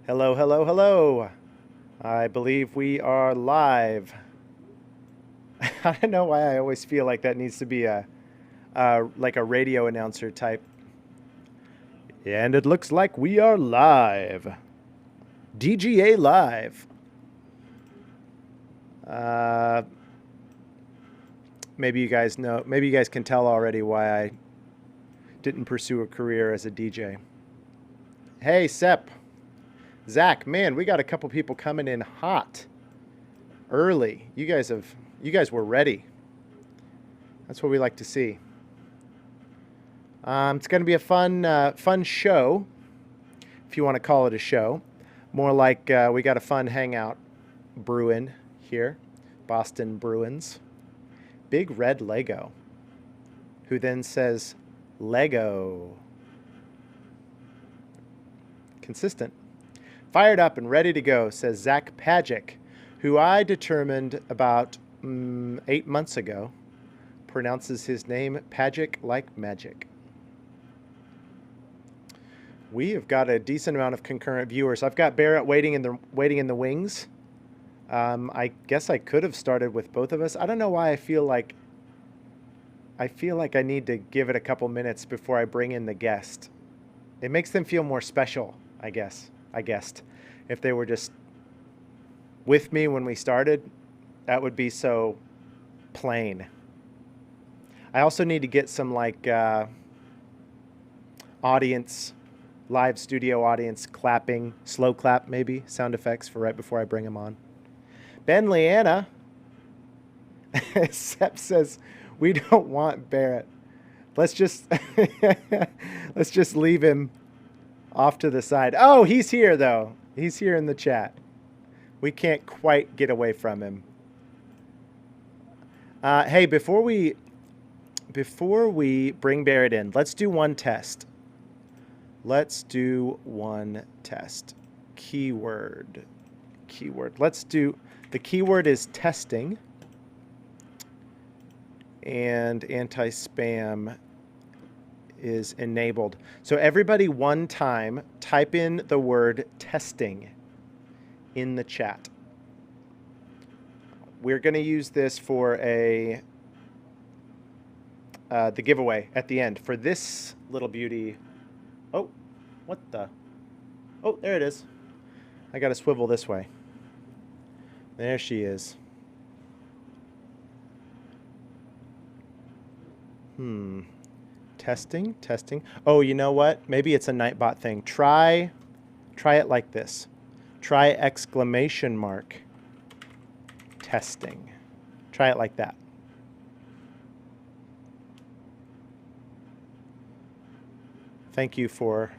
Hello, hello, hello. I believe we are live. I don't know why I always feel like that needs to be like a radio announcer type. And it looks like we are live. DGA live. Uh, maybe you guys know. Maybe you guys can tell already why I didn't pursue a career as a DJ. Hey, Sep. Zach, man, we got a couple people coming in hot, early. You guys were ready. That's what we like to see. It's going to be a fun show, if you want to call it a show. More like we got a fun hangout brewing here, Boston Bruins. Big red Lego, who then says Lego. Consistent. Fired up and ready to go, says Zach Pagic, who I determined about 8 months ago pronounces his name Pagic like magic. We have got a decent amount of concurrent viewers. I've got Barrett waiting in the wings. I guess I could have started with both of us. I don't know why I feel like I need to give it a couple minutes before I bring in the guest. It makes them feel more special, I guess. If they were just with me when we started, that would be so plain. I also need to get some like audience, live studio audience clapping, slow clap maybe, sound effects for right before I bring them on. Ben Leanna, Sep says, we don't want Barrett. Let's just leave him off to the side. Oh, he's here though. He's here in the chat. We can't quite get away from him. Hey, before we bring Barrett in, let's do one test. Keyword. Let's do, the keyword is testing. And anti-spam is enabled. So everybody one time type in the word testing in the chat. We're going to use this for the giveaway at the end for this little beauty. Oh, what the? Oh, there it is. I got to swivel this way. There she is. Testing. Oh, you know what? Maybe it's a Nightbot thing. Try it like this. Try exclamation mark. Testing. Try it like that. Thank you for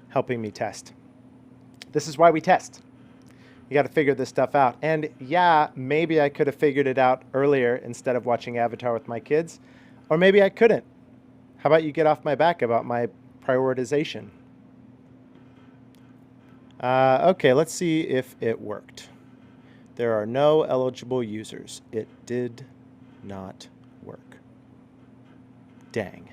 helping me test. This is why we test. You got to figure this stuff out. And yeah, maybe I could have figured it out earlier instead of watching Avatar with my kids. Or maybe I couldn't. How about you get off my back about my prioritization? Okay, let's see if it worked. There are no eligible users. It did not work. Dang.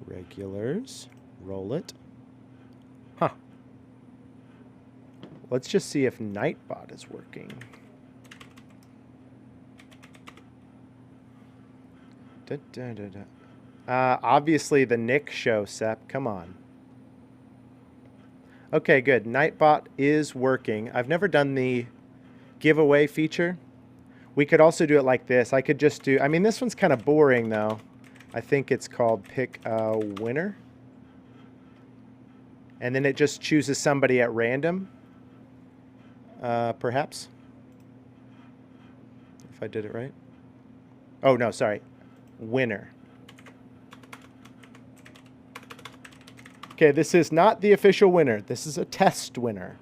Regulars. Roll it. Huh. Let's just see if Nightbot is working. Obviously the Nick show, Sep. Come on. Okay, good. Nightbot is working. I've never done the giveaway feature. We could also do it like this. I could just do... I mean, this one's kind of boring, though. I think it's called Pick a Winner. And then it just chooses somebody at random. Perhaps. If I did it right. Oh, no, sorry. Winner. Okay, this is not the official winner. This is a test winner.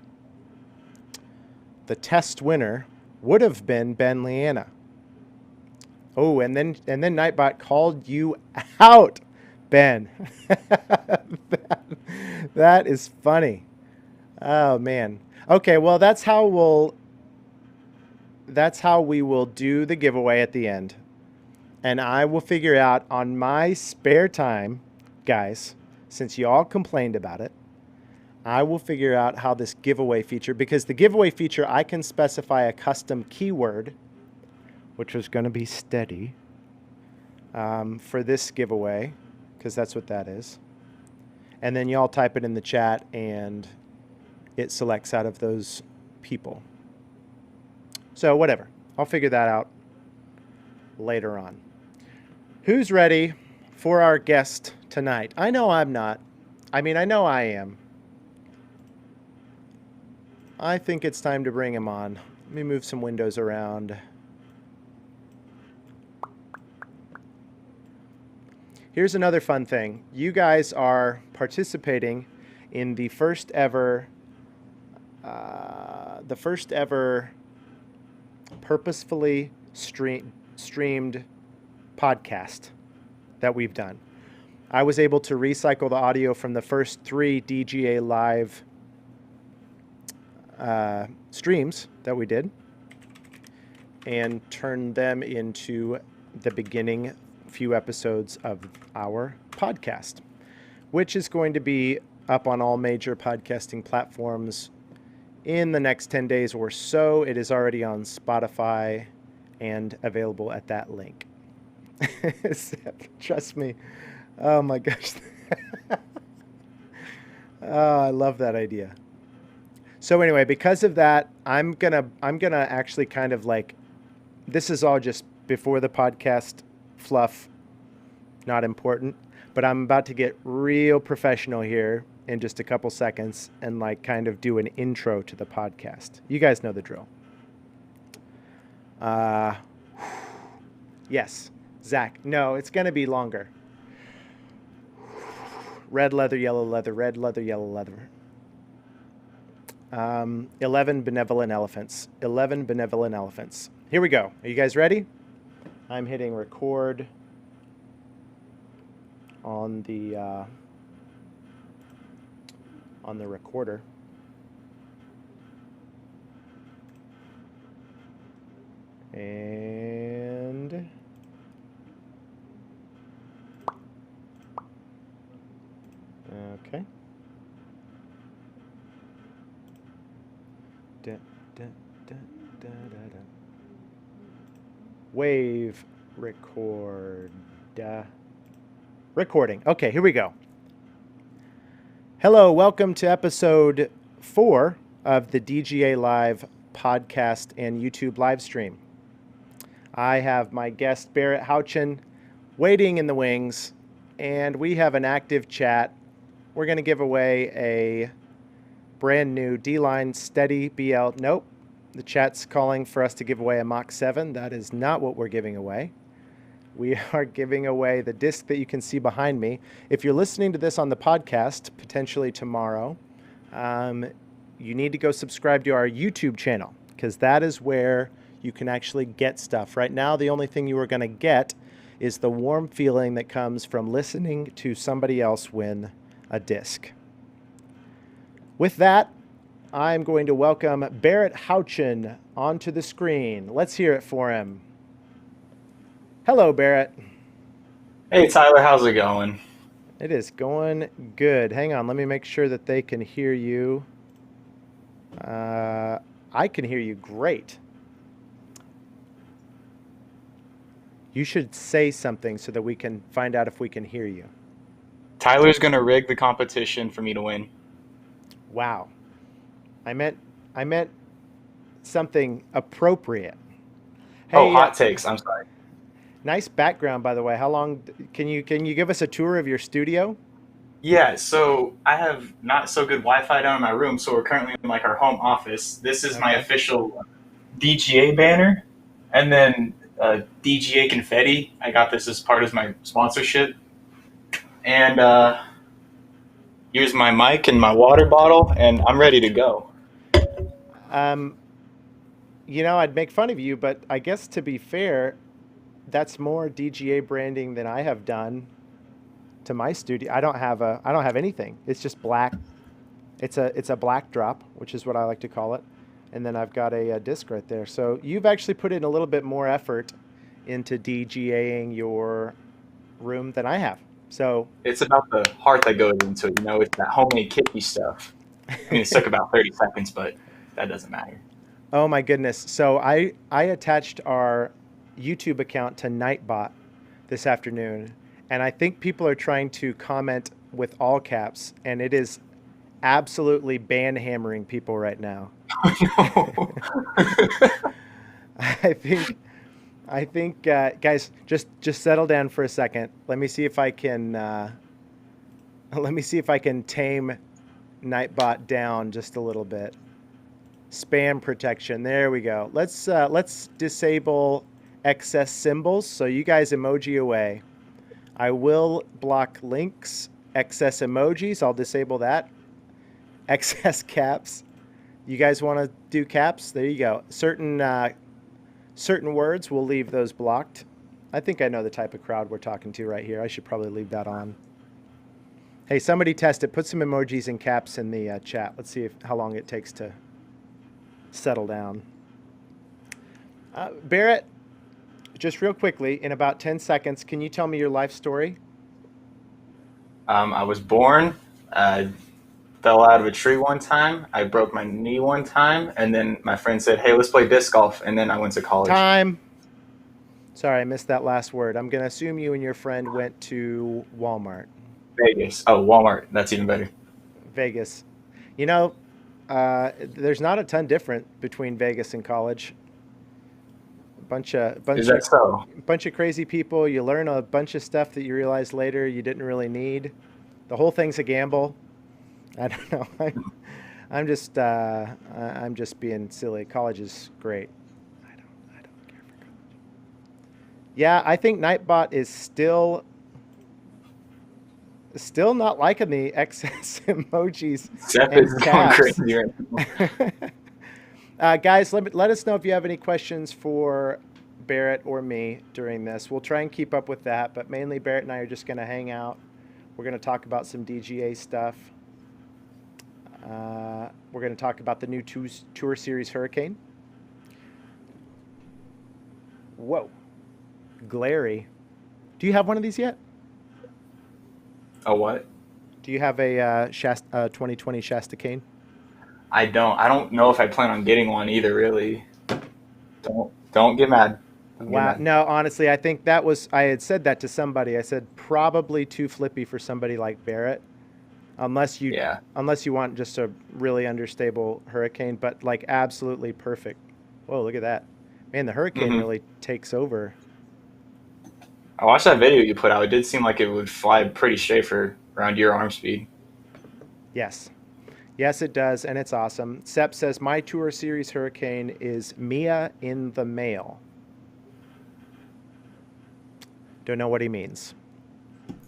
The test winner would have been Ben Leanna. Oh, and then Nightbot called you out, Ben. that is funny. Oh man. Okay, well that's how we will do the giveaway at the end. And I will figure out on my spare time guys, since you all complained about it, I will figure out how this giveaway feature, because the giveaway feature, I can specify a custom keyword, which was going to be steady, for this giveaway, because that's what that is. And then y'all type it in the chat and it selects out of those people. So whatever. I'll figure that out later on. Who's ready for our guest tonight? I know I'm not. I mean, I know I am. I think it's time to bring him on. Let me move some windows around. Here's another fun thing. You guys are participating in the first ever purposefully streamed podcast that we've done. I was able to recycle the audio from the first 3 DGA live streams that we did and turn them into the beginning few episodes of our podcast, which is going to be up on all major podcasting platforms in the next 10 days or so. It is already on Spotify and available at that link. Trust me. Oh my gosh. Oh, I love that idea. So anyway, because of that, I'm gonna actually kind of like, this is all just before the podcast fluff, not important, but I'm about to get real professional here in just a couple seconds and like kind of do an intro to the podcast. You guys know the drill. Yes, Zach. No, it's gonna be longer. Red leather, yellow leather, red leather, yellow leather. 11 benevolent elephants. 11 benevolent elephants. Here we go. Are you guys ready? I'm hitting record on the recorder. And okay. Da, da, da, da, da, da. Wave record. Recording. Okay, here we go. Hello, welcome to episode 4 of the DGA Live podcast and YouTube live stream. I have my guest Barrett Houchin waiting in the wings, and we have an active chat. We're going to give away a brand new D-Line Steady BL. Nope. The chat's calling for us to give away a Mach 7. That is not what we're giving away. We are giving away the disc that you can see behind me. If you're listening to this on the podcast, potentially tomorrow, you need to go subscribe to our YouTube channel, because that is where you can actually get stuff. Right now, the only thing you are going to get is the warm feeling that comes from listening to somebody else win a disc. With that, I'm going to welcome Barrett Houchin onto the screen. Let's hear it for him. Hello, Barrett. Hey, Tyler, how's it going? It is going good. Hang on, let me make sure that they can hear you. I can hear you great. You should say something so that we can find out if we can hear you. Tyler's going to rig the competition for me to win. Wow. I meant something appropriate. Hey, hot takes. I'm sorry. Nice background, by the way. How long can you give us a tour of your studio? Yeah, so I have not so good Wi-Fi down in my room, so we're currently in like our home office. This is my official DGA banner, and then DGA confetti. I got this as part of my sponsorship. And here's my mic and my water bottle, and I'm ready to go. I'd make fun of you, but I guess to be fair, that's more DGA branding than I have done to my studio. I don't have anything. It's just black. It's a black drop, which is what I like to call it. And then I've got a disc right there. So you've actually put in a little bit more effort into DGAing your room than I have. So, It's about the heart that goes into it. It's that homemade kicky stuff. I mean, it took about 30 seconds, but that doesn't matter. oh my goodness. So I attached our YouTube account to Nightbot this afternoon, and I think people are trying to comment with all caps, and it is absolutely ban hammering people right now. No. I think guys, just settle down for a second. Let me see if I can tame Nightbot down just a little bit. Spam protection. There we go. Let's disable excess symbols. So you guys emoji away. I will block links, excess emojis. I'll disable that. Excess caps. You guys want to do caps? There you go. Certain words, we'll leave those blocked. I think I know the type of crowd we're talking to right here. I should probably leave that on. Hey, somebody test it. Put some emojis and caps in the chat. Let's see how long it takes to settle down. Barrett, just real quickly, in about 10 seconds, can you tell me your life story? I was born, fell out of a tree one time. I broke my knee one time, and then my friend said, "Hey, let's play disc golf." And then I went to college. Time. Sorry, I missed that last word. I'm going to assume you and your friend went to Walmart. Vegas. Oh, Walmart. That's even better. Vegas. There's not a ton different between Vegas and college. Bunch of crazy people. You learn a bunch of stuff that you realize later you didn't really need. The whole thing's a gamble. I don't know. I'm just being silly. College is great. I don't care for college. Yeah, I think Nightbot is still not liking the excess emojis. Seth is going crazy right now. Guys, let us know if you have any questions for Barrett or me during this. We'll try and keep up with that, but mainly Barrett and I are just going to hang out. We're going to talk about some DGA stuff. We're going to talk about the new Tour Series Hurricane. Whoa. Glary. Do you have one of these yet? A what? Do you have a 2020 Shasta cane? I don't. I don't know if I plan on getting one either, really. Don't get mad. Wow. No, honestly, I think I had said that to somebody. I said probably too flippy for somebody like Barrett. Unless you want just a really understable Hurricane, but like absolutely perfect. Whoa, look at that. Man, the Hurricane really takes over. I watched that video you put out. It did seem like it would fly pretty straight for around your arm speed. Yes. Yes, it does, and it's awesome. Sepp says, my Tour Series Hurricane is Mia in the mail. Don't know what he means.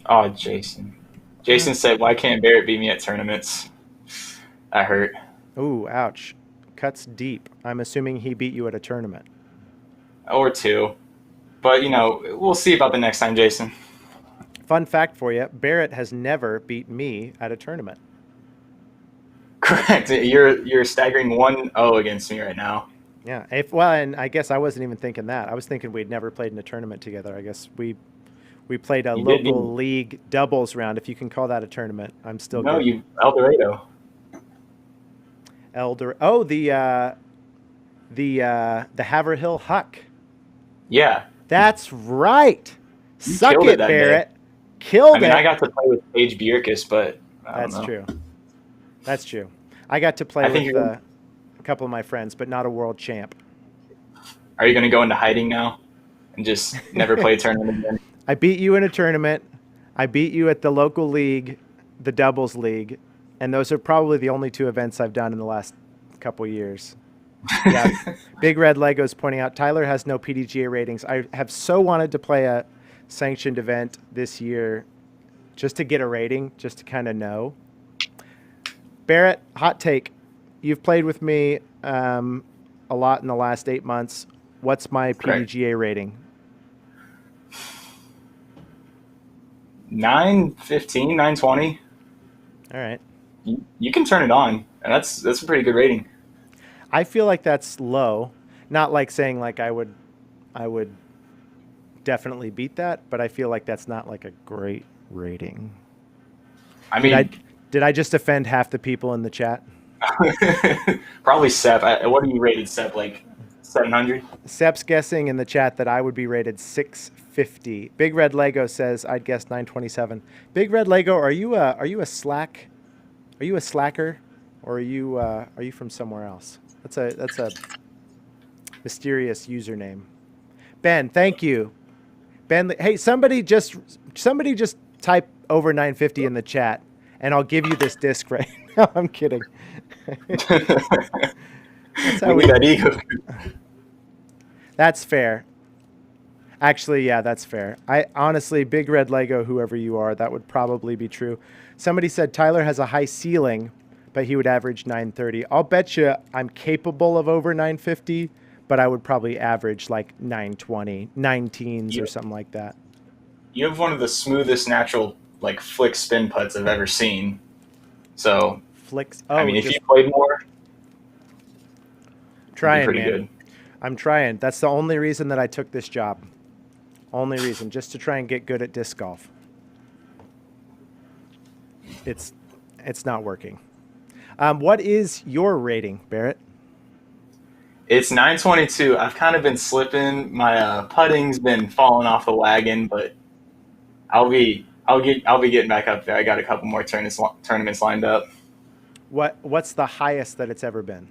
Oh, Jason. Jason said, why can't Barrett beat me at tournaments? That hurt. Ooh, ouch. Cuts deep. I'm assuming he beat you at a tournament. Or two. But, we'll see about the next time, Jason. Fun fact for you, Barrett has never beat me at a tournament. Correct. You're staggering 1-0 against me right now. Yeah. And I guess I wasn't even thinking that. I was thinking we'd never played in a tournament together. I guess we played a local league doubles round, if you can call that a tournament. I'm still good. No, El Dorado. Oh, the Haverhill Huck. Yeah. That's right. Suck it, Barrett. Killed it. I got to play with Paige Bjerkes, but That's true. That's true. I got to play with a couple of my friends, but not a world champ. Are you going to go into hiding now and just never play a tournament again? I beat you in a tournament. I beat you at the local league, the doubles league, and those are probably the only two events I've done in the last couple of years. Yeah, Big Red Lego's pointing out Tyler has no PDGA ratings. I have so wanted to play a sanctioned event this year just to get a rating, just to kind of know. Barrett, hot take. You've played with me a lot in the last 8 months. What's my PDGA rating? 915, 920. All right. You can turn it on, and that's a pretty good rating. I feel like that's low. Not like saying like I would definitely beat that, but I feel like that's not like a great rating? I mean, Did I just offend half the people in the chat? probably Sep. What are you rated, Sep? Like 700? Sep's guessing in the chat that I would be rated 650. Big Red Lego says I'd guess 927. Big Red Lego, are you a slacker, or are you from somewhere else? That's a mysterious username. Ben, thank you. Ben, hey, somebody just type over 950 in the chat, and I'll give you this disc right now. I'm kidding. That's how we need that ego. That's fair. Actually, yeah, that's fair. I honestly, Big Red Lego, whoever you are, that would probably be true. Somebody said Tyler has a high ceiling, but he would average 930. I'll bet you I'm capable of over 950, but I would probably average like 920, 9 teens or something like that. You have one of the smoothest natural like flick spin putts I've ever seen. So flicks. I mean, if you played more, trying, pretty man. good. I'm trying. That's the only reason that I took this job. Only reason, just to try and get good at disc golf. It's not working. What is your rating, Barrett? It's 922. I've kind of been slipping. My putting's been falling off the wagon, but I'll be getting back up there. I got a couple more tournaments lined up. What's the highest that it's ever been?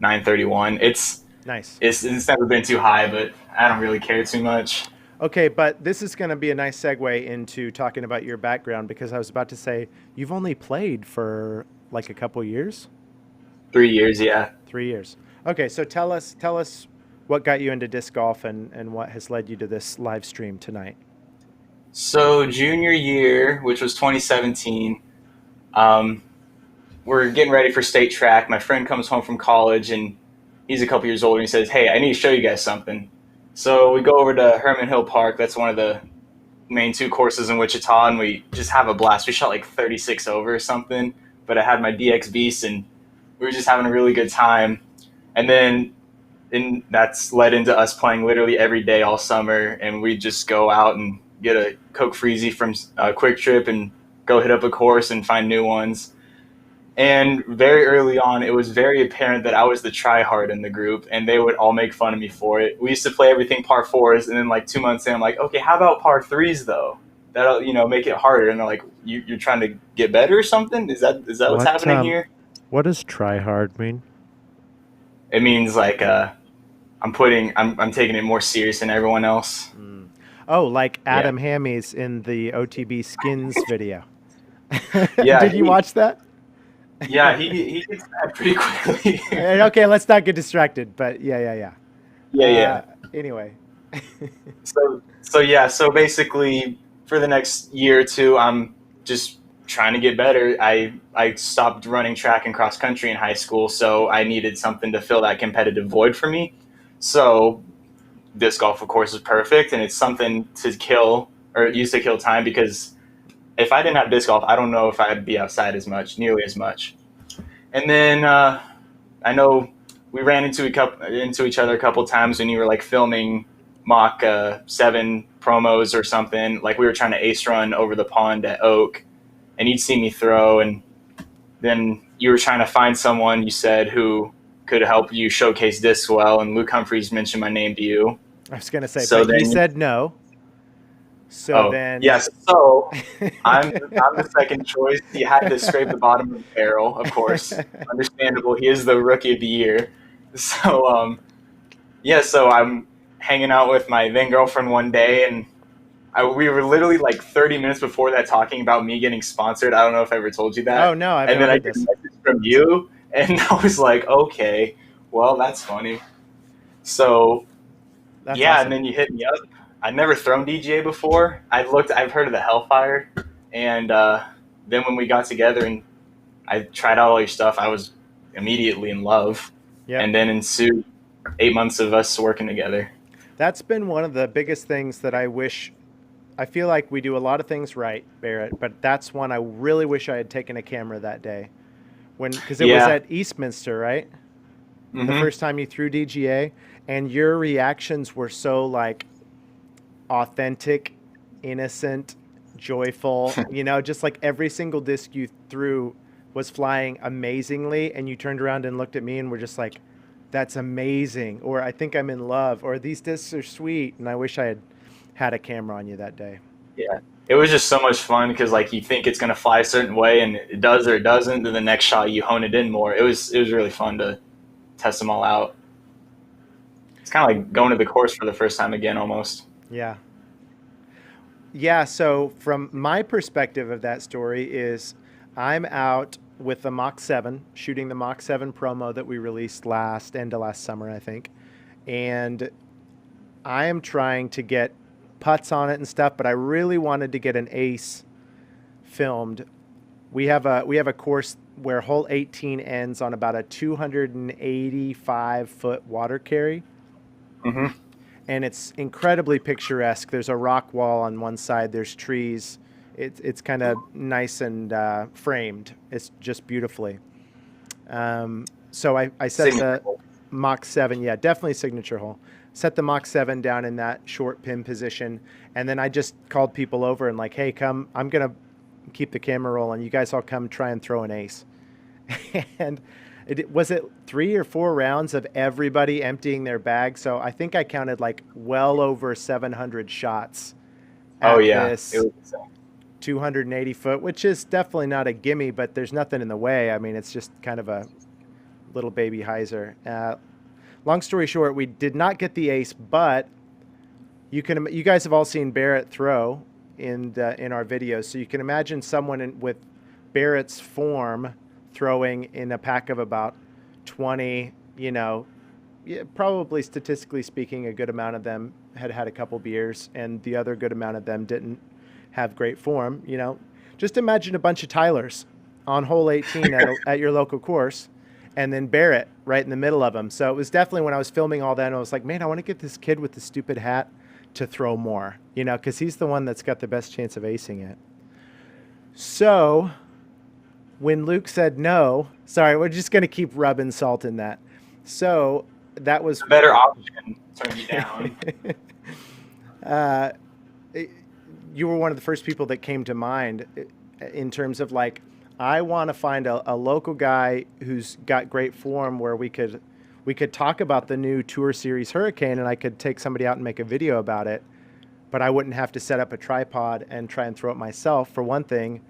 931. It's nice. It's never been too high, but I don't really care too much. Okay, but this is going to be a nice segue into talking about your background, because I was about to say you've only played for like a couple years. 3 years, yeah. 3 years. Okay, so tell us what got you into disc golf and what has led you to this live stream tonight. So junior year, which was 2017, we're getting ready for state track. My friend comes home from college, and he's a couple years older, and he says, "Hey, I need to show you guys something." So we go over to Herman Hill Park. That's one of the main 2 courses in Wichita, and we just have a blast. We shot like 36 over or something, but I had my DX Beast, and we were just having a really good time. And then that's led into us playing literally every day all summer, and we just go out and get a Coke Freezy from Quick Trip and go hit up a course and find new ones. And very early on, it was very apparent that I was the tryhard in the group, and they would all make fun of me for it. We used to play everything par 4s, and then like 2 months in, I'm like, okay, how about par 3s though? That'll make it harder. And they're like, you're trying to get better or something? Is that what's happening here? What does tryhard mean? It means like I'm taking it more serious than everyone else. Oh, like Adam Hammies in the OTB Skins video. Yeah. Did you watch that? Yeah, he gets that pretty quickly. Okay, let's not get distracted, but yeah. Anyway. So basically for the next year or two, I'm just trying to get better. I stopped running track and cross country in high school, so I needed something to fill that competitive void for me. So disc golf, of course, is perfect, and it's something to kill, or it used to kill time, because if I didn't have disc golf, I don't know if I'd be outside nearly as much. And then I know we ran into each other a couple times when you were like filming Mach 7 promos or something. Like we were trying to ace run over the pond at Oak, and you'd see me throw, and then you were trying to find someone, you said, who could help you showcase discs well, and Luke Humphreys mentioned my name to you. I was going to say, so but he said no. So then, yes. So I'm the second choice. He had to scrape the bottom of the barrel, of course. Understandable. He is the rookie of the year. So so I'm hanging out with my then girlfriend one day, and we were literally like 30 minutes before that talking about me getting sponsored. I don't know if I ever told you that. Oh no, I've and then I heard get this. a message from you, and I was like, okay, well, that's funny. So That's yeah, awesome. And then you hit me up. I'd never thrown DGA before. I've heard of the Hellfire, and then when we got together and I tried out all your stuff, I was immediately in love. Yep. And then ensued 8 months of us working together. That's been one of the biggest things that I feel like we do a lot of things right, Barrett, but that's one I really wish I had taken a camera that day. Because it was at Eastminster, right? Mm-hmm. The first time you threw DGA, and your reactions were so like authentic, innocent, joyful, just like every single disc you threw was flying amazingly, and you turned around and looked at me and were just like, that's amazing, or I think I'm in love, or these discs are sweet, and I wish I had a camera on you that day. Yeah. It was just so much fun because like you think it's gonna fly a certain way and it does or it doesn't. Then the next shot you hone it in more. It was really fun to test them all out. It's kind of like going to the course for the first time again, almost. Yeah. Yeah, so from my perspective of that story is I'm out with the Mach 7, shooting the Mach 7 promo that we released end of last summer, I think. And I am trying to get putts on it and stuff, but I really wanted to get an ace filmed. We have a course where hole 18 ends on about a 285-foot water carry. Mm-hmm. And it's incredibly picturesque. There's a rock wall on one side. There's trees. It's kind of nice and framed. It's just beautifully. So I set the Mach 7. Yeah, definitely signature hole. Set the Mach 7 down in that short pin position. And then I just called people over and like, hey, come. I'm going to keep the camera rolling. You guys all come try and throw an ace. And was it 3 or 4 rounds of everybody emptying their bag? So I think I counted like well over 700 shots. Oh yeah, this 280 foot, which is definitely not a gimme, but there's nothing in the way. I mean, it's just kind of a little baby hyzer. Long story short, we did not get the ace, but you guys have all seen Barrett throw in our videos, so you can imagine someone with Barrett's form throwing in a pack of about 20, probably statistically speaking, a good amount of them had a couple beers, and the other good amount of them didn't have great form. Just imagine a bunch of Tylers on hole 18 at your local course, and then Barrett right in the middle of them. So it was definitely when I was filming all that, and I was like, man, I want to get this kid with the stupid hat to throw more, because he's the one that's got the best chance of acing it. So when Luke said no, sorry, we're just going to keep rubbing salt in that. So that was a better option. Turn you down. You were one of the first people that came to mind in terms of like, I want to find a local guy who's got great form where we could talk about the new Tour Series Hurricane, and I could take somebody out and make a video about it, but I wouldn't have to set up a tripod and try and throw it myself. For one thing,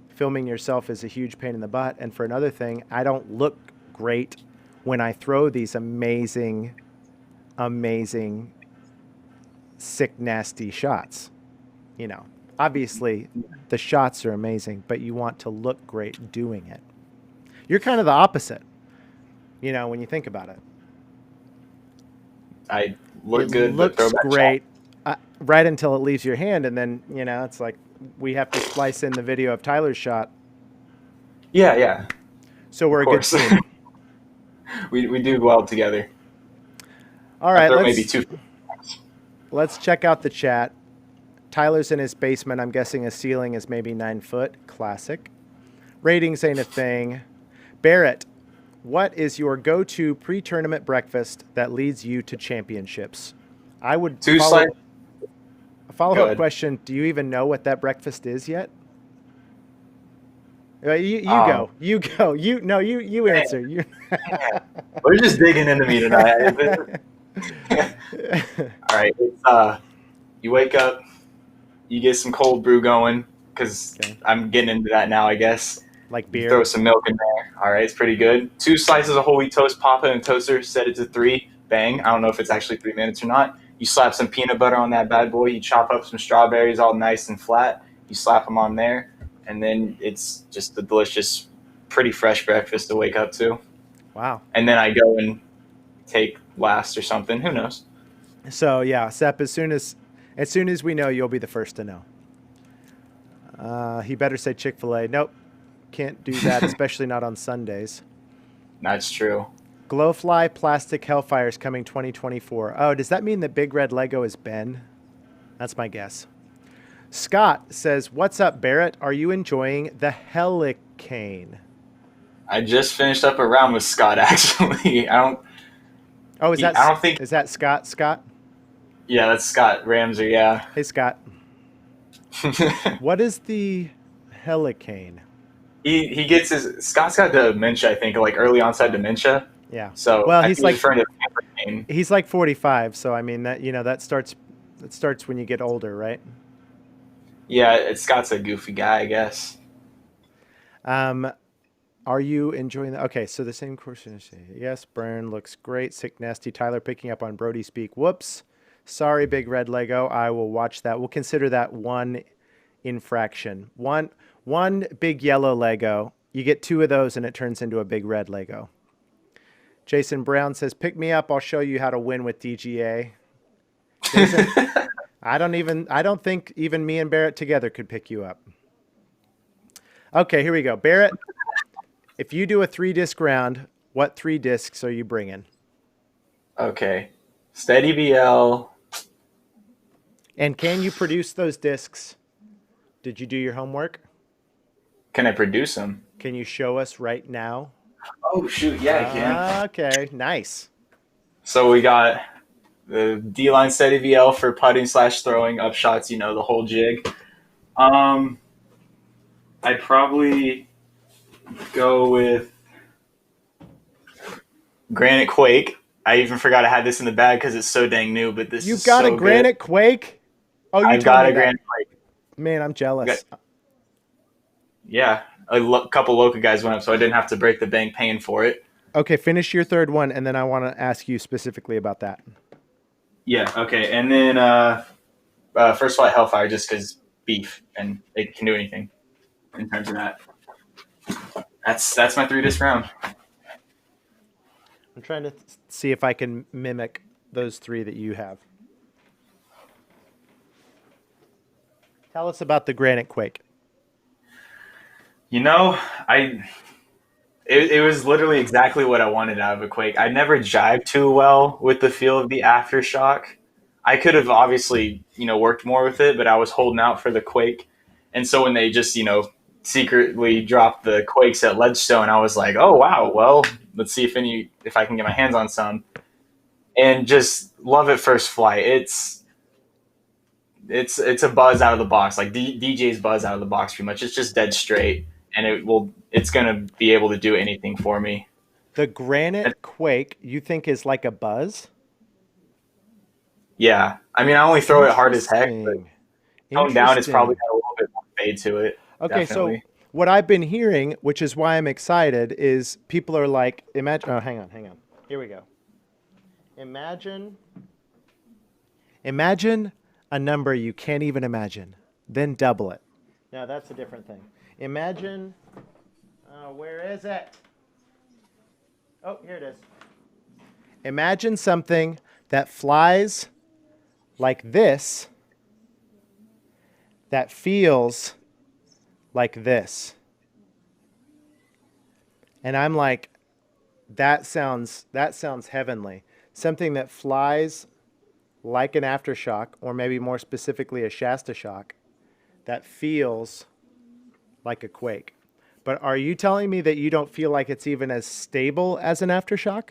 filming yourself is a huge pain in the butt. And for another thing, I don't look great when I throw these amazing, sick, nasty shots. Obviously the shots are amazing, but you want to look great doing it. You're kind of the opposite, when you think about it. I look good, looks but great right until it leaves your hand, and then it's like we have to splice in the video of Tyler's shot. Yeah. So we're a good team. we do well together. All right, let's check out the chat. Tyler's in his basement. I'm guessing his ceiling is maybe 9 foot. Classic. Ratings ain't a thing. Barrett, what is your go-to pre-tournament breakfast that leads you to championships? I would follow-up question. Do you even know what that breakfast is yet? You go. You answer. We're just digging into me tonight. All right. You wake up, you get some cold brew going, because I'm getting into that now, I guess. Like beer. You throw some milk in there. All right, it's pretty good. 2 slices of whole wheat toast, pop it in a toaster, set it to 3. Bang. I don't know if it's actually 3 minutes or not. You slap some peanut butter on that bad boy. You chop up some strawberries all nice and flat. You slap them on there. And then it's just a delicious, pretty fresh breakfast to wake up to. Wow. And then I go and take last or something. Who knows? So, yeah, Sepp, as soon as we know, you'll be the first to know. He better say Chick-fil-A. Nope. Can't do that, especially not on Sundays. That's true. Glowfly Plastic Hellfires coming 2024. Oh, does that mean that Big Red Lego is Ben? That's my guess. Scott says, what's up, Barrett? Are you enjoying the Helicane? I just finished up a round with Scott, actually. Is that Scott? Scott? Yeah, that's Scott Ramsey, yeah. Hey, Scott. What is the helicane? He gets his Scott's got dementia, I think, like early onset dementia. Yeah. So Well, I think he's referring to pamper cane. he's like 45, so I mean that that starts when you get older, right? Yeah, Scott's a goofy guy, I guess. Um, are you enjoying that? Okay, so the same course. Yes, Burn looks great. Sick nasty. Tyler picking up on Brody speak. Whoops. Sorry, big red Lego. I will watch that. We'll consider that one infraction. One big yellow Lego. You get two of those and it turns into a big red Lego. Jason Brown says, "Pick me up. I'll show you how to win with DGA." Jason, I don't think even me and Barrett together could pick you up. Okay, here we go. Barrett, if you do a 3-disc round, what 3 discs are you bringing? Okay. Steady BL. And can you produce those discs? Did you do your homework? Can I produce them? Can you show us right now? Oh, shoot. Yeah, I can. Okay, nice. So we got the D-line steady VL for putting / throwing up shots, you know, the whole jig. I'd probably go with Granite Quake. I even forgot I had this in the bag because it's so dang new, but this You've is got so a Granite good. Quake? Oh, you I've told got me a that. Granite Quake. Man, I'm jealous. Yeah, couple local guys went up, so I didn't have to break the bank paying for it. Okay, finish your third one, and then I want to ask you specifically about that. Yeah, okay. And then First Flight Hellfire, just because beef, and it can do anything in terms of that. That's my 3-disc round. I'm trying to see if I can mimic those 3 that you have. Tell us about the Granite Quake. You know, it was literally exactly what I wanted out of a Quake. I never jived too well with the feel of the Aftershock. I could have obviously, worked more with it, but I was holding out for the Quake. And so when they just, secretly dropped the Quakes at Ledgestone, I was like, oh wow, well, let's see if I can get my hands on some. And just love at first flight. It's a buzz out of the box, like DJ's buzz out of the box pretty much. It's just dead straight, and it's gonna be able to do anything for me. The Granite Quake, you think is like a buzz? Yeah, I mean, I only throw it hard as heck, but toned down, it's probably got a little bit more fade to it. Okay, definitely. So what I've been hearing, which is why I'm excited, is people are like, imagine. Oh, hang on. Here we go. Imagine a number you can't even imagine, then double it. Now that's a different thing. Imagine, where is it? Oh, here it is. Imagine something that flies like this, that feels like this. And I'm like, that sounds heavenly. Something that flies like an Aftershock, or maybe more specifically a Shasta Shock, that feels like a Quake. But are you telling me that you don't feel like it's even as stable as an Aftershock?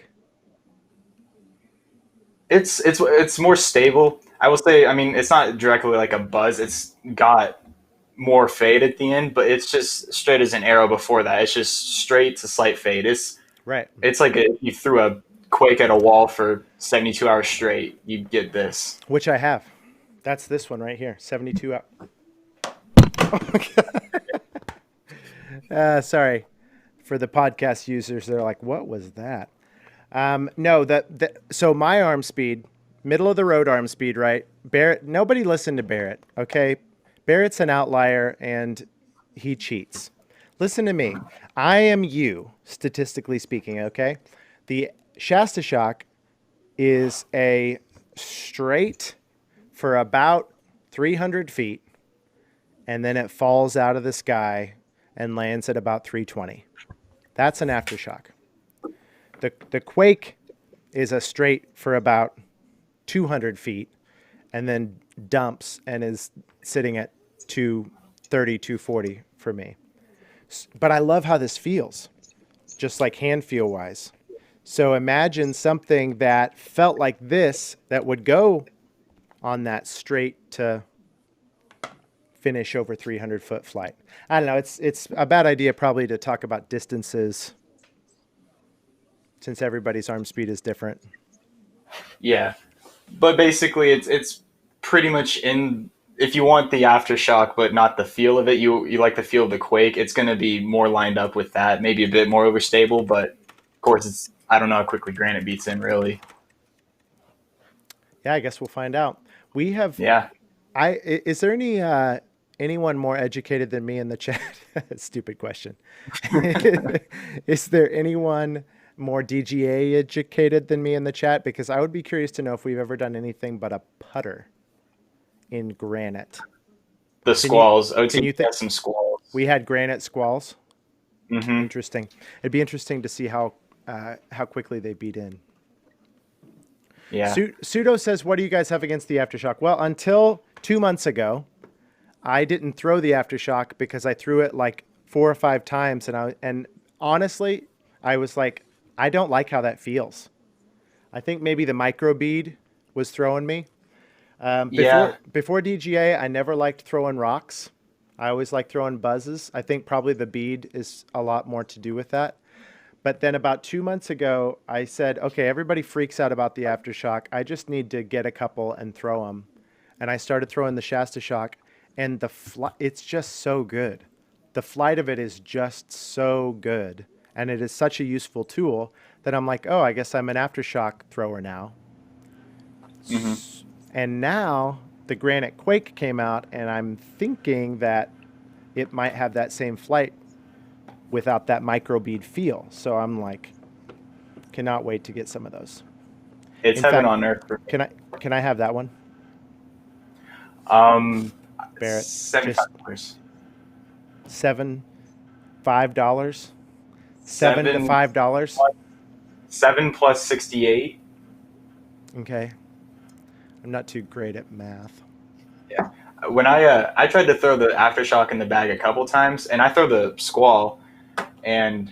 It's more stable. I will say, I mean, it's not directly like a buzz. It's got more fade at the end, but it's just straight as an arrow before that. It's just straight to slight fade. Right. It's like you threw a Quake at a wall for 72 hours straight. You get this. Which I have. That's this one right here, 72 hours. Sorry. For the podcast users, they're like, what was that? No, so my arm speed, middle of the road arm speed, right? Barrett, nobody listened to Barrett, okay? Barrett's an outlier and he cheats. Listen to me. I am you, statistically speaking, okay? The Shasta Shock is a straight for about 300 feet, and then it falls out of the sky and lands at about 320. That's an Aftershock. The Quake is a straight for about 200 feet and then dumps and is sitting at 230, 240 for me. But I love how this feels, just like hand feel wise. So imagine something that felt like this that would go on that straight to finish over 300-foot flight. I don't know. It's a bad idea probably to talk about distances since everybody's arm speed is different. Yeah, but basically, it's pretty much in. If you want the aftershock, but not the feel of it, you like the feel of the quake. It's going to be more lined up with that, maybe a bit more overstable, but of course, it's I don't know how quickly Granite beats in really. Yeah, I guess we'll find out. We have. Yeah. Is there anyone more educated than me in the chat? Stupid question. Is there anyone more DGA educated than me in the chat? Because I would be curious to know if we've ever done anything but a putter in Granite. The Squalls. Can you think some Squalls? we had Granite Squalls? Mm-hmm. Interesting. It'd be interesting to see how quickly they beat in. Yeah. Pseudo says, what do you guys have against the aftershock? Well, until 2 months ago, I didn't throw the aftershock because I threw it like 4 or 5 times, and honestly, I was like, I don't like how that feels. I think maybe the micro bead was throwing me. Before DGA, I never liked throwing rocks. I always liked throwing buzzes. I think probably the bead is a lot more to do with that. But then about 2 months ago, I said, okay, everybody freaks out about the aftershock. I just need to get a couple and throw them. And I started throwing the Shasta shock, and it's just so good. The flight of it is just so good. And it is such a useful tool that I'm like, oh, I guess I'm an aftershock thrower now. Mm-hmm. And now the Granite Quake came out, and I'm thinking that it might have that same flight without that microbead feel. So I'm like, cannot wait to get some of those. It's heaven on earth. Can I have that one? Barrett, $75. $5? $7 to $5? 7 plus 68. Okay. I'm not too great at math. Yeah. When I tried to throw the aftershock in the bag a couple times, and I throw the Squall, and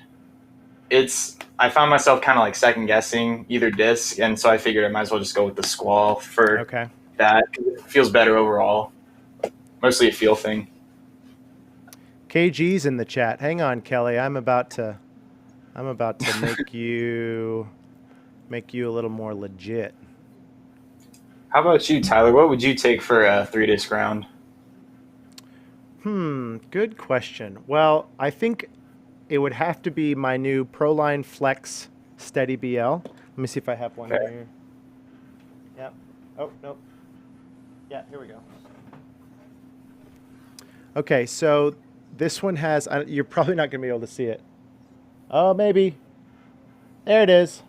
I found myself kind of like second guessing either disc, and so I figured I might as well just go with the Squall for that. It feels better overall. Mostly a feel thing. KG's in the chat. Hang on, Kelly. I'm about to make you a little more legit. How about you, Tyler? What would you take for a 3-disc round? Good question. Well, I think it would have to be my new Proline Flex Steady BL. Let me see if I have one here. Yep. Oh, nope. Yeah, here we go. Okay, so this one has, you're probably not going to be able to see it. Oh, maybe. There it is.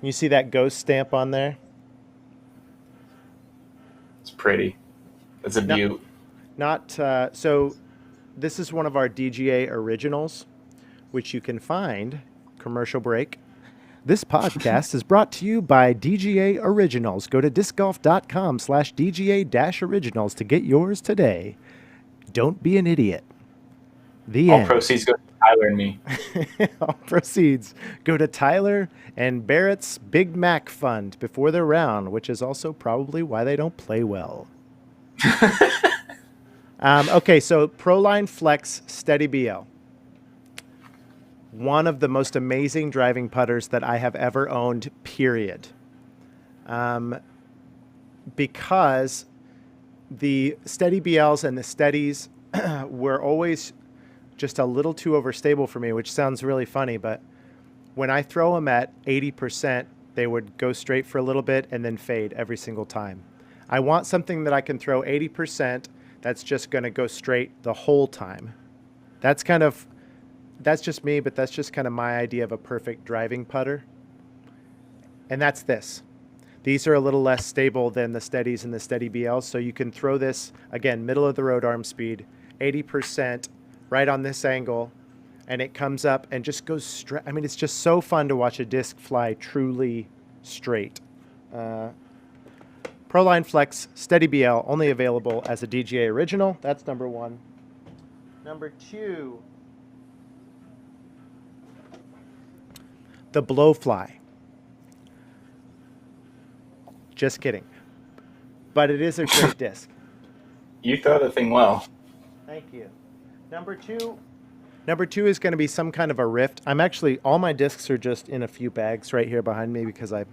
You see that ghost stamp on there? It's pretty. It's a beaut. So this is one of our DGA originals, which you can find, commercial break. This podcast is brought to you by DGA Originals. Go to discgolf.com/DGA-originals to get yours today. Don't be an idiot. The end. All proceeds go to Tyler and me. All proceeds go to Tyler and Barrett's Big Mac Fund before their round, which is also probably why they don't play well. Okay, so Proline Flex Steady BL. One of the most amazing driving putters that I have ever owned, period. Because the Steady BLs and the Steadies were always just a little too overstable for me, which sounds really funny, but when I throw them at 80%, they would go straight for a little bit and then fade every single time. I want something that I can throw 80% that's just going to go straight the whole time. That's just me, but that's just kind of my idea of a perfect driving putter. And that's this. These are a little less stable than the Steadies and the Steady BLs, so you can throw this, again, middle of the road arm speed, 80%, right on this angle, and it comes up and just goes straight. I mean, it's just so fun to watch a disc fly truly straight. Proline Flex Steady BL, only available as a DGA original. That's number one. Number two, the Blowfly. Just kidding. But it is a great disc. You throw the thing well. Thank you. Number two is going to be some kind of a rift. I'm actually, all my discs are just in a few bags right here behind me because I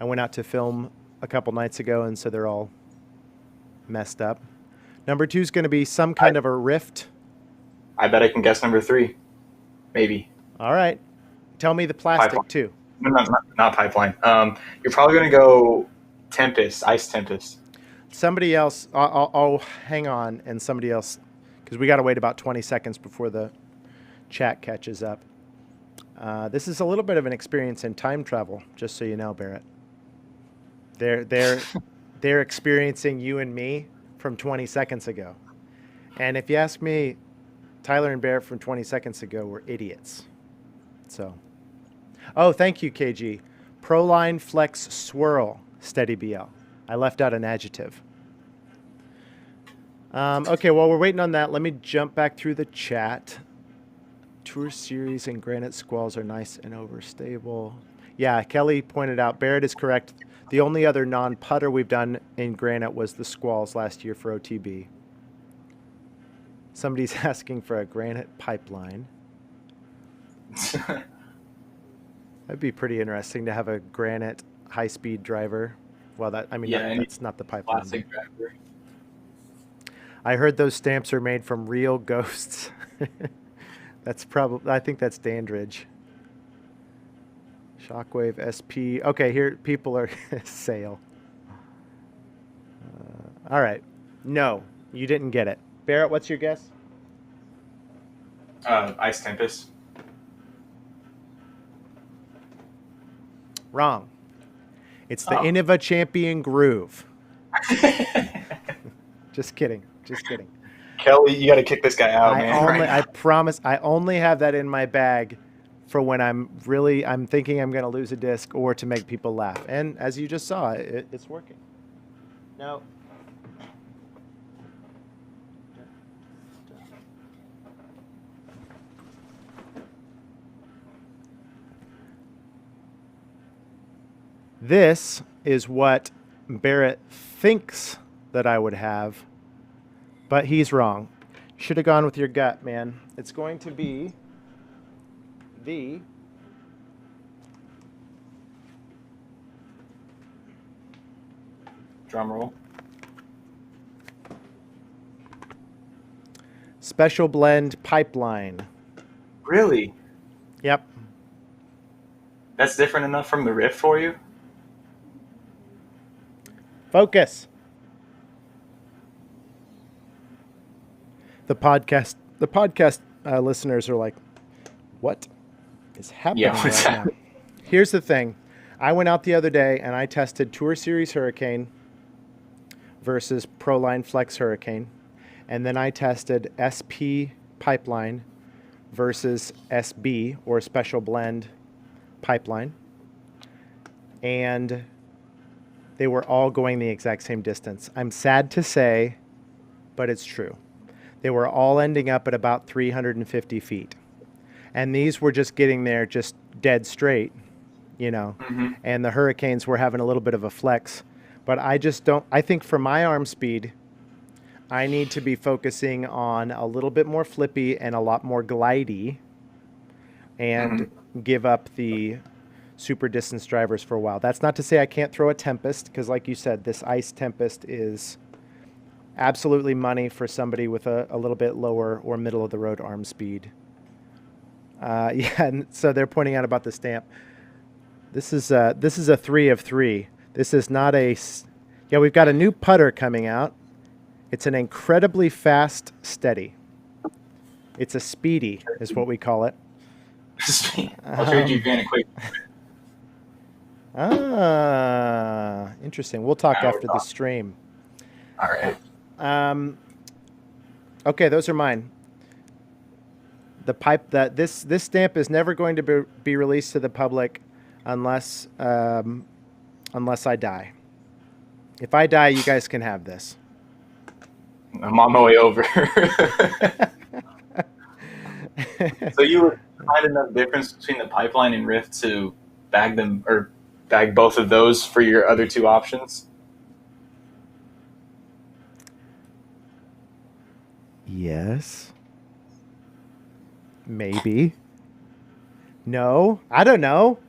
went out to film a couple nights ago, and so they're all messed up. Number two is going to be some kind of a rift. I bet I can guess number 3. Maybe. All right. Tell me the plastic Pipeline. too. No, not pipeline. You're probably going to go Tempest, Ice Tempest. Somebody else, I'll hang on, and somebody else, because we got to wait about 20 seconds before the chat catches up. This is a little bit of an experience in time travel, just so you know, Barrett. They're experiencing you and me from 20 seconds ago. And if you ask me, Tyler and Barrett from 20 seconds ago were idiots. So, oh, thank you, KG. Proline Flex Swirl, Steady BL. I left out an adjective. Okay, while we're waiting on that, let me jump back through the chat. Tour Series and Granite Squalls are nice and overstable. Yeah, Kelly pointed out, Barrett is correct. The only other non-putter we've done in Granite was the Squalls last year for OTB. Somebody's asking for a Granite pipeline. That'd be pretty interesting to have a Granite high-speed driver. Well, that's not the pipeline. Classic driver. I heard those stamps are made from real ghosts. I think that's Dandridge. Shockwave SP. Okay, here people are sale. All right. No, you didn't get it. Barrett, what's your guess? Ice Tempest. Wrong. It's the Innova Champion Groove. Just kidding. Kelly, you got to kick this guy out, man. I promise, I only have that in my bag for when I'm thinking I'm going to lose a disc or to make people laugh. And as you just saw, it's working. No. This is what Barrett thinks that I would have, but he's wrong. Should have gone with your gut, man. It's going to be the drum roll. Special Blend Pipeline. Really? Yep. That's different enough from the riff for you? Focus. The podcast listeners are like, what is happening right now? Here's the thing. I went out the other day and I tested Tour Series Hurricane versus Proline Flex Hurricane. And then I tested SP Pipeline versus SB, or Special Blend Pipeline. And they were all going the exact same distance. I'm sad to say, but it's true. They were all ending up at about 350 feet. And these were just getting there just dead straight, you know. Mm-hmm. And the Hurricanes were having a little bit of a flex. But I think for my arm speed, I need to be focusing on a little bit more flippy and a lot more glidey and give up the super distance drivers for a while. That's not to say I can't throw a Tempest, because like you said, this Ice Tempest is absolutely money for somebody with a little bit lower or middle of the road arm speed. And so they're pointing out about the stamp. This is a 3 of 3. This is not a... Yeah, we've got a new putter coming out. It's an incredibly fast steady. It's a speedy, is what we call it. I'll trade you Granite Quakes. Interesting. We'll talk after the stream. All right. Okay, those are mine. This stamp is never going to be released to the public unless I die. If I die, you guys can have this. I'm on my way over. So you would find enough difference between the pipeline and rift to bag them, or bag both of those for your other two options? Yes. Maybe. No. I don't know.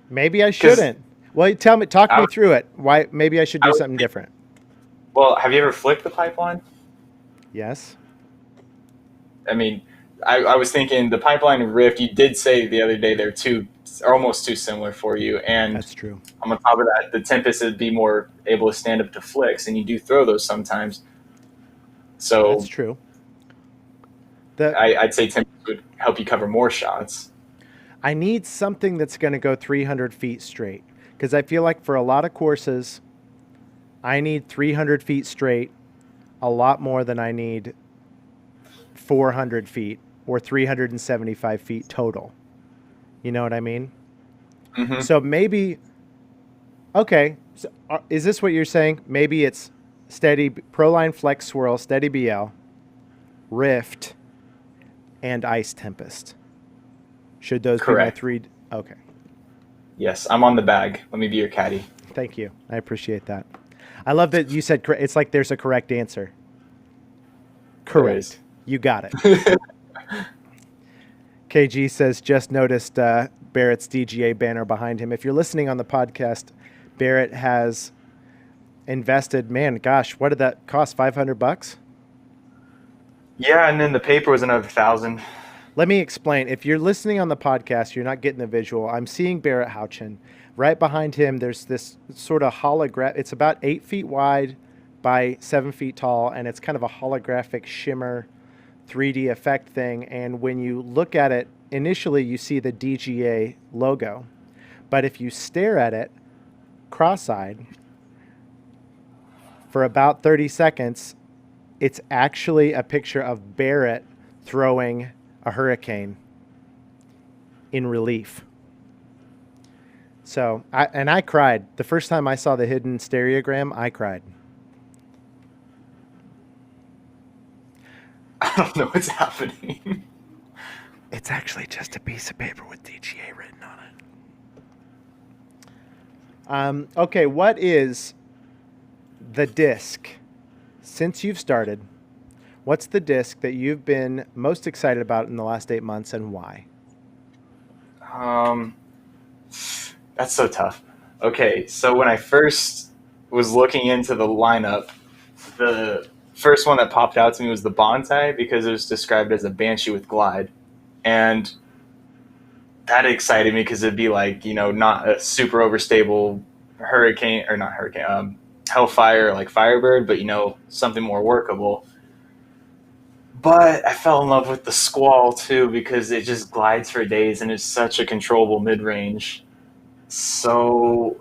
Maybe I 'Cause shouldn't. Well, talk I me would, through it. Why? Maybe I should I do would something think, different. well, have you ever flicked the pipeline? Yes. I mean, I was thinking the pipeline and Rift. You did say the other day are almost too similar for you, and That's true. on top of that, the Tempest would be more able to stand up to flicks, and you do throw those sometimes. That's So true. The I'd say Tempest would help you cover more shots. I need something that's going to go 300 feet straight because I feel like for a lot of courses, I need 300 feet straight a lot more than I need 400 feet or 375 feet total. You know what I mean? Hmm. So maybe, okay. So is this what you're saying? Maybe it's steady Proline Flex Swirl, steady BL, Rift, and Ice Tempest. Should those be my Correct. three? Okay. Yes, I'm on the bag. Let me be your caddy. Thank you. I appreciate that. I love that you said it's like there's a correct answer. There is. Correct. You got it. KG says, just noticed Barrett's DGA banner behind him. If you're listening on the podcast, Barrett has invested, man, gosh, what did that cost? $500? Yeah, and then the paper was another 1,000. Let me explain. If you're listening on the podcast, you're not getting the visual. I'm seeing Barrett Houchin. Right behind him, there's this sort of hologram. It's about 8 feet wide by 7 feet tall, and it's kind of a holographic shimmer 3D effect thing. And when you look at it, initially you see the DGA logo. But if you stare at it cross-eyed for about 30 seconds, it's actually a picture of Barrett throwing a hurricane in relief. So, I cried. The first time I saw the hidden stereogram, I cried. I don't know what's happening. It's actually just a piece of paper with DGA written on it. Okay, what is the disc, since you've started, what's the disc that you've been most excited about in the last 8 months and why? That's so tough. Okay, so when I first was looking into the lineup, the first one that popped out to me was the Bonsai because it was described as a Banshee with glide. And that excited me because it'd be like, not a super overstable hurricane, or not hurricane, Hellfire, like Firebird, but, something more workable. But I fell in love with the Squall too because it just glides for days and is such a controllable mid-range. So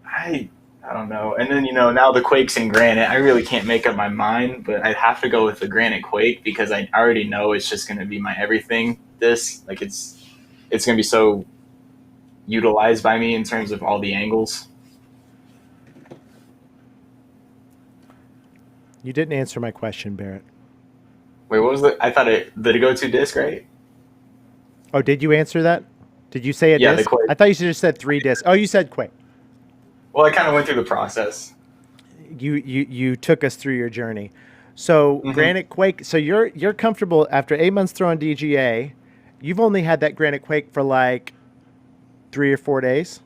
I don't know. And then, now the Quakes and Granite, I really can't make up my mind, but I'd have to go with the Granite Quake because I already know it's just going to be my everything disc. Like it's going to be so utilized by me in terms of all the angles. You didn't answer my question, Barrett. Wait, what was I thought the go-to disc, right? Oh, did you answer that? Did you say a Yeah, the disc? Quake. I thought you just said 3 discs. Oh, you said Quake. Well, I kind of went through the process. You took us through your journey. So Granite Quake. So you're comfortable after 8 months throwing DGA. You've only had that Granite Quake for like 3 or 4 days.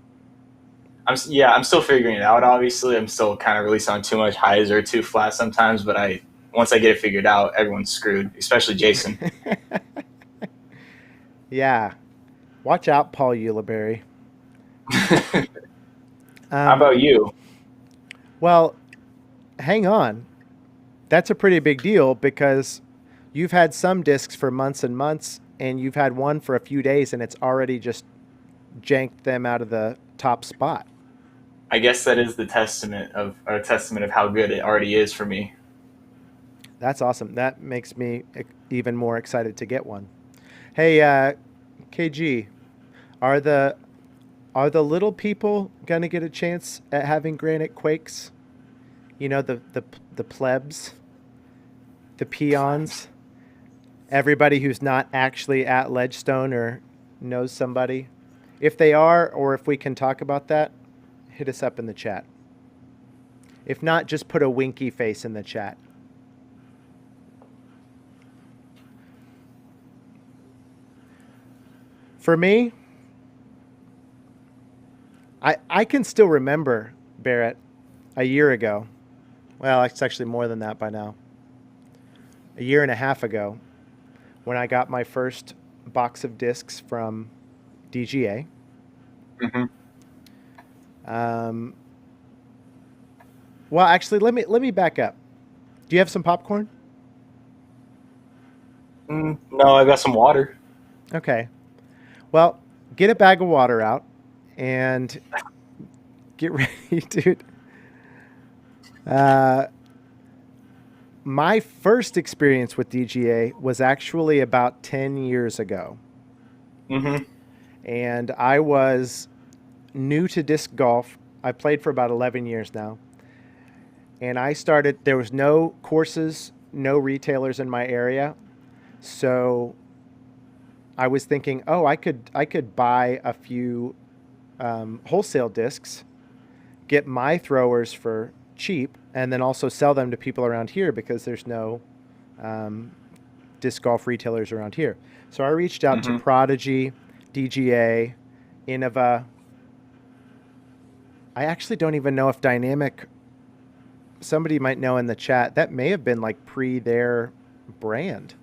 I'm still figuring it out. Obviously, I'm still kind of releasing on too much highs or too flat sometimes. But once I get it figured out, everyone's screwed, especially Jason. Yeah, watch out, Paul Ulibarri. How about you? Well, hang on. That's a pretty big deal because you've had some discs for months and months, and you've had one for a few days, and it's already just janked them out of the top spot. I guess that is the testament of how good it already is for me. That's awesome. That makes me even more excited to get one. Hey, KG, are the little people gonna get a chance at having Granite Quakes? You know, the plebs, the peons, everybody who's not actually at Ledgestone or knows somebody. If they are, or if we can talk about that, hit us up in the chat. If not, just put a winky face in the chat. For me, I can still remember, Barrett, a year ago. Well, it's actually more than that by now. A year and a half ago, when I got my first box of discs from DGA. Hmm. Um, well, actually, let me back up. Do you have some popcorn? No, I got some water. Okay. Well, get a bag of water out and get ready, dude. Uh, my first experience with DGA was actually about 10 years ago. Hmm. And I was new to disc golf. I played for about 11 years now. And there was no courses, no retailers in my area. So I was thinking, oh, I could buy a few wholesale discs, get my throwers for cheap, and then also sell them to people around here because there's no um, disc golf retailers around here. So I reached out to Hmm. Prodigy, DGA, Innova. I actually don't even know if Dynamic, somebody might know in the chat, that may have been like pre their brand.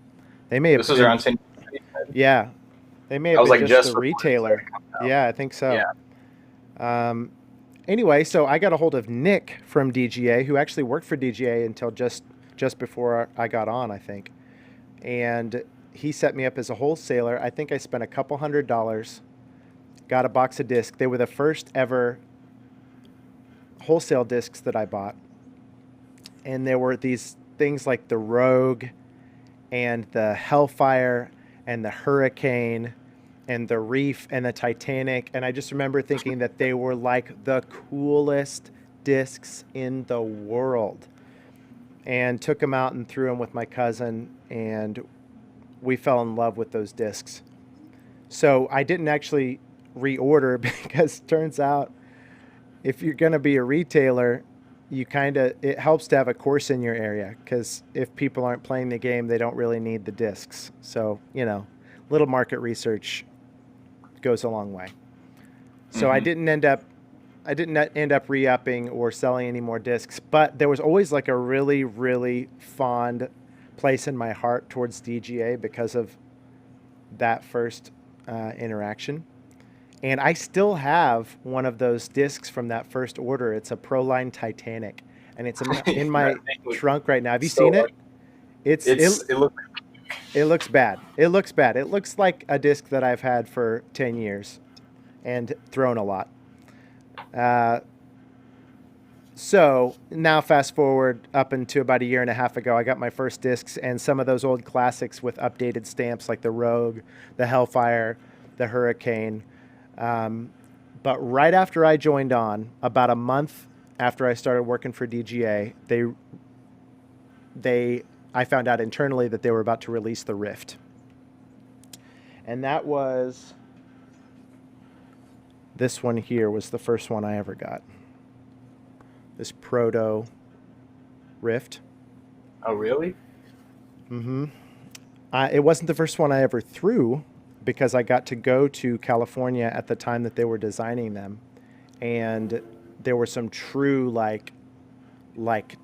They may This have was been, around 10. yeah, they may I have was been like just the just before it retailer. started coming out. Yeah, I think so. Yeah. Um, anyway, so I got a hold of Nick from DGA, who actually worked for DGA until just before I got on, I think. And he set me up as a wholesaler. I think I spent a couple $100, got a box of discs. They were the first ever wholesale discs that I bought. And there were these things like the Rogue and the Hellfire and the Hurricane and the Reef and the Titanic. And I just remember thinking that they were like the coolest discs in the world. And took them out and threw them with my cousin, and we fell in love with those discs. So I didn't actually reorder because turns out if you're going to be a retailer, it helps to have a course in your area, because if people aren't playing the game, they don't really need the discs. So, little market research goes a long way. So Hmm. I didn't end up re-upping or selling any more discs, but there was always like a really, really fond place in my heart towards DGA because of that first interaction. And I still have one of those discs from that first order. It's a Proline Titanic, and it's in That my thing was trunk right now. Have you so seen it? ugly. It's it, It looked. it looks bad. It looks bad. It looks like a disc that I've had for 10 years and thrown a lot. Uh, So now, fast forward up into about a year and a half ago, I got my first discs and some of those old classics with updated stamps like the Rogue, the Hellfire, the Hurricane. Um, but right after I joined on, about a month after I started working for DGA, I found out internally that they were about to release the Rift, and that was this one here was the first one I ever got. This Proto Rift. Oh, really? Mm-hmm. It wasn't the first one I ever threw because I got to go to California at the time that they were designing them, and there were some true like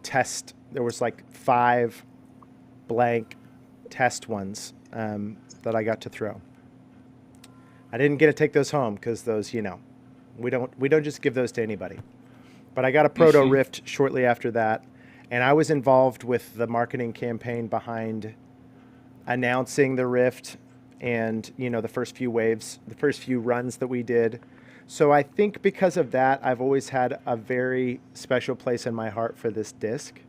test. There was like 5 blank test ones that I got to throw. I didn't get to take those home because those, we don't just give those to anybody. But I got a Proto Hmm. Rift shortly after that, and I was involved with the marketing campaign behind announcing the Rift and, the first few waves, the first few runs that we did. So I think because of that, I've always had a very special place in my heart for this disc.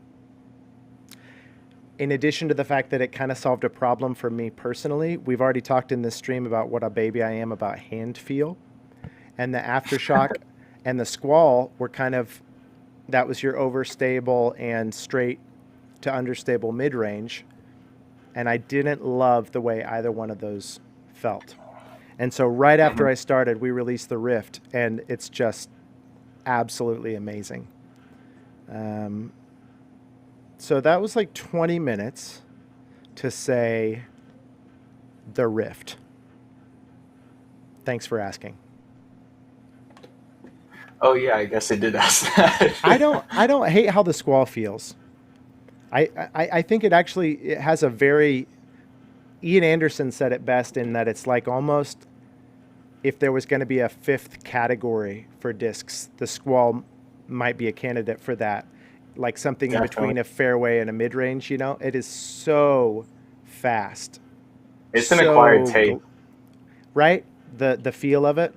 In addition to the fact that it kind of solved a problem for me personally, we've already talked in this stream about what a baby I am about hand feel. And the Aftershock and the Squall were that was your overstable and straight to understable mid-range. And I didn't love the way either one of those felt. And so right after Hmm. I started, we released the Rift, and it's just absolutely amazing. Um, so that was like 20 minutes to say the Rift. Thanks for asking. Oh yeah, I guess I did ask that. I don't hate how the Squall feels. I think it has a very Ian Anderson said it best in that it's like almost if there was going to be a fifth category for discs, the Squall might be a candidate for that. Like something in between a fairway and a mid range, it is so fast. It's an acquired taste. Right? The feel of it.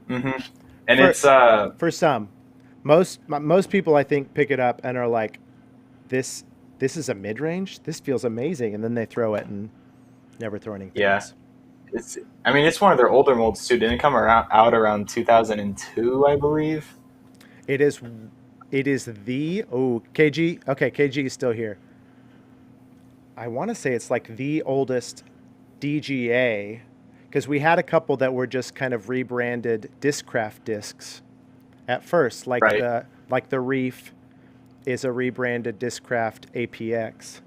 Mm-hmm. And for some. Most people I think pick it up and are like, this is a mid range? This feels amazing, and then they throw it and never throw anything else. It's one of their older molds too. Didn't it come out around 2002, I believe? It is KG. Okay, KG is still here. I want to say it's like the oldest DGA, because we had a couple that were just kind of rebranded Discraft discs at first, like the Reef is a rebranded Discraft APX.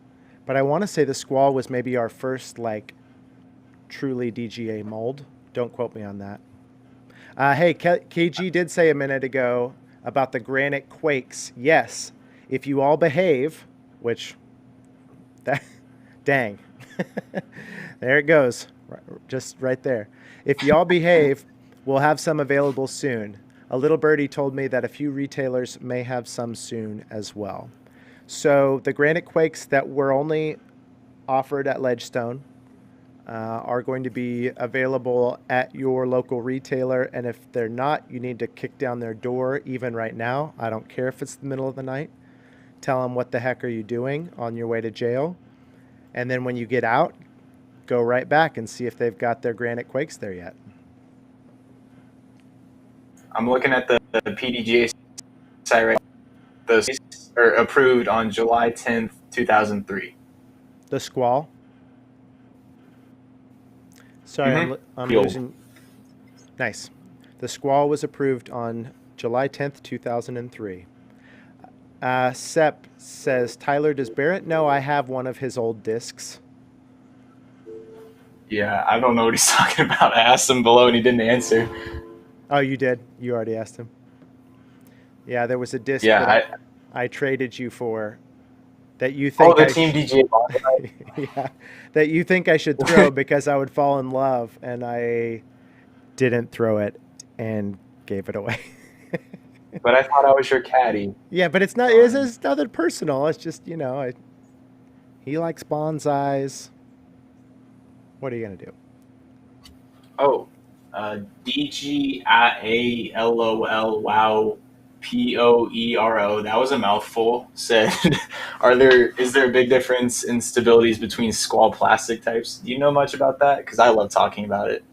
But I want to say the Squall was maybe our first like truly DGA mold. Don't quote me on that. Hey, KG did say a minute ago about the Granite Quakes. Yes, if you all behave, which, dang, there it goes, just right there. If you all behave, we'll have some available soon. A little birdie told me that a few retailers may have some soon as well. So the Granite Quakes that were only offered at Ledgestone are going to be available at your local retailer, and if they're not, you need to kick down their door even right now. I don't care if it's the middle of the night. Tell them, what the heck are you doing on your way to jail? And then when you get out, go right back and see if they've got their Granite Quakes there yet. I'm looking at the PDGA site right now. Those are approved on July 10th, 2003. The Squall? Sorry, I'm losing. Nice. The Squall was approved on July 10th, 2003. Sepp says, Tyler, does Barrett know I have one of his old discs? Yeah, I don't know what he's talking about. I asked him below and he didn't answer. Oh, you did? You already asked him? Yeah, there was a disc I traded you for that you think Team DGA bond. Yeah, that you think I should throw because I would fall in love, and I didn't throw it and gave it away. But I thought I was your caddy. Yeah, but it's not. It's nothing personal. It's just he likes bonsais. What are you gonna do? Oh, DGA LOL wow POERO. That was a mouthful. Said, is there a big difference in stabilities between Squall plastic types? Do you know much about that? Because I love talking about it.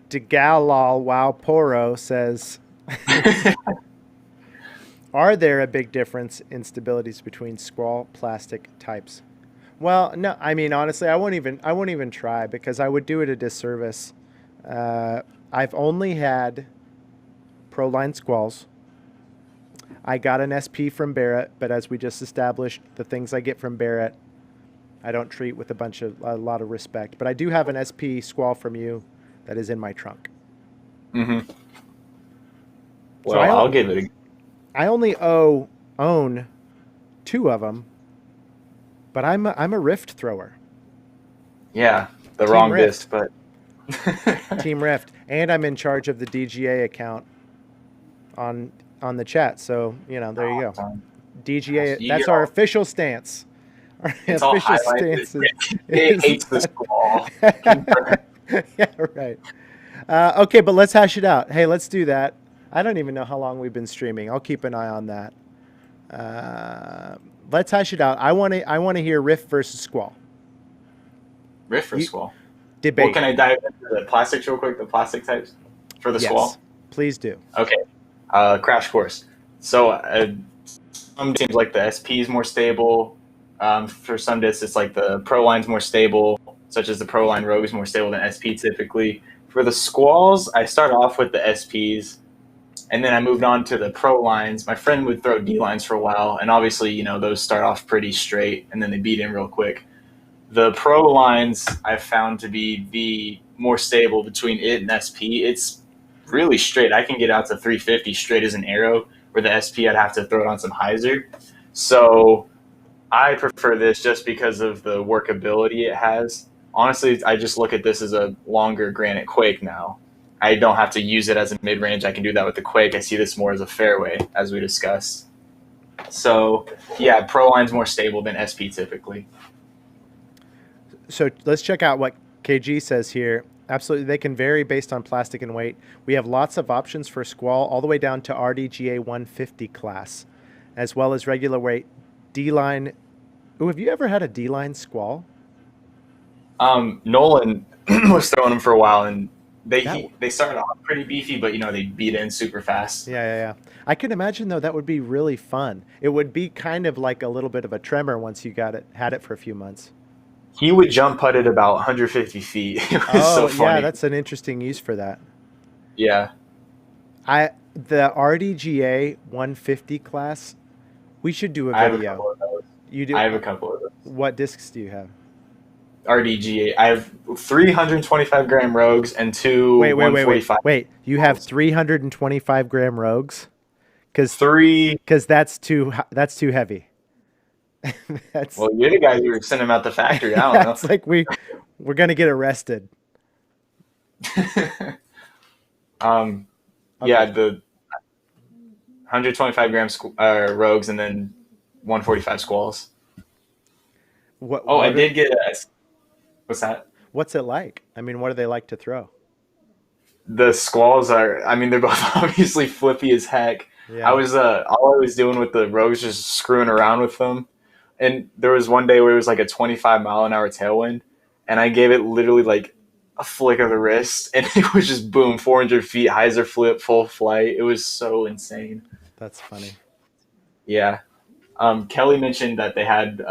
Degalal wow poro says, are there a big difference in stabilities between Squall plastic types? Well, no. I mean, honestly, I won't even try, because I would do it a disservice. I've only had Proline Squalls. I got an SP from Barrett, but as we just established, the things I get from Barrett, I don't treat with a lot of respect. But I do have an SP Squall from you that is in my trunk. Mm-hmm. Well, so I'll give it I only own 2 of them, but I'm a Rift thrower. Yeah, the wrong disc, but Team Rift, and I'm in charge of the DGA account on the chat. So there you go. DGA. That's our official stance. Our official stance hates the Squall. Yeah, right. Okay, but let's hash it out. Hey, let's do that. I don't even know how long we've been streaming. I'll keep an eye on that. Let's hash it out. I want to hear Rift versus Squall. Rift versus Squall. Debate. Well, can I dive into the plastics real quick? The plastic types for the Squall. Please do. Okay. Crash course. So some seems like the SP is more stable. For some discs, it's like the Pro Line's more stable, such as the Pro Line Rogue is more stable than SP typically. For the Squalls, I start off with the SPs, and then I moved on to the Pro Lines. My friend would throw D lines for a while, and obviously, those start off pretty straight, and then they beat in real quick. The Pro lines I've found to be the more stable between it and SP. It's really straight. I can get out to 350 straight as an arrow, where the SP I'd have to throw it on some hyzer. So I prefer this just because of the workability it has. Honestly, I just look at this as a longer Granite Quake now. I don't have to use it as a mid range. I can do that with the Quake. I see this more as a fairway, as we discussed. So, yeah, Pro line's more stable than SP typically. So let's check out what KG says here. Absolutely, they can vary based on plastic and weight. We have lots of options for Squall, all the way down to RDGA 150 class, as well as regular weight D-line. Ooh, have you ever had a D-line Squall? Nolan was throwing them for a while, and That they started off pretty beefy, but they beat in super fast. Yeah. I can imagine though that would be really fun. It would be kind of like a little bit of a tremor once you had it for a few months. He would jump putt it about 150 feet. It was so funny. Yeah, that's an interesting use for that. Yeah. The RDGA 150 class, we should do a I have a video. couple of those. You do? I have a couple of those. What discs do you have? RDGA. I have 325 gram rogues and two 145. Wait. You have 325 gram rogues? Because Three. that's too heavy. That's Well, you're the guys who were sending them out the factory. I don't know. it's like we're gonna get arrested. Yeah, the 125 gram rogues and then 145 squalls. I did get a. What's that? What's it like? I mean, what do they like to throw? The squalls are. I mean, they're both obviously flippy as heck. Yeah. All I was doing with the rogues just screwing around with them. And there was one day where it was like a 25-mile-an-hour tailwind, and I gave it literally like a flick of the wrist, and it was just boom, 400 feet, hyzer flip, full flight. It was so insane. That's funny. Yeah. Kelly mentioned that they had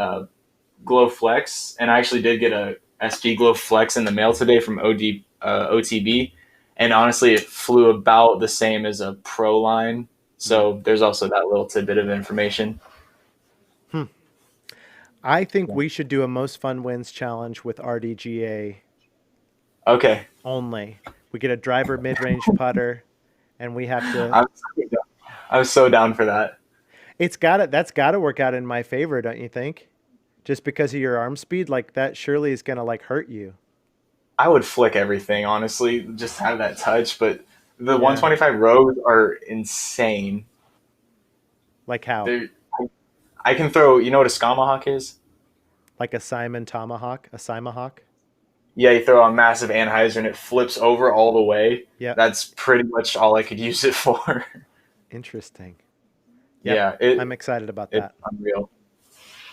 Glow Flex, and I actually did get a SP Glow Flex in the mail today from OTB, and honestly, it flew about the same as a Pro line. So there's also that little tidbit of information. I think we should do a most fun wins challenge with RDGA Okay. only. We get a driver mid-range putter, and we have to. I'm so down for that. That's got to work out in my favor, don't you think? Just because of your arm speed, like that surely is gonna like hurt you. I would flick everything, honestly, just have that touch. But the 125 rogues are insane. Like how? I can throw. You know what a Skamahawk is? Like a Simon Tomahawk, a Simahawk? Yeah, you throw a massive anhyzer and it flips over all the way. Yeah. That's pretty much all I could use it for. Interesting. Yep. Yeah, I'm excited about that. It's unreal.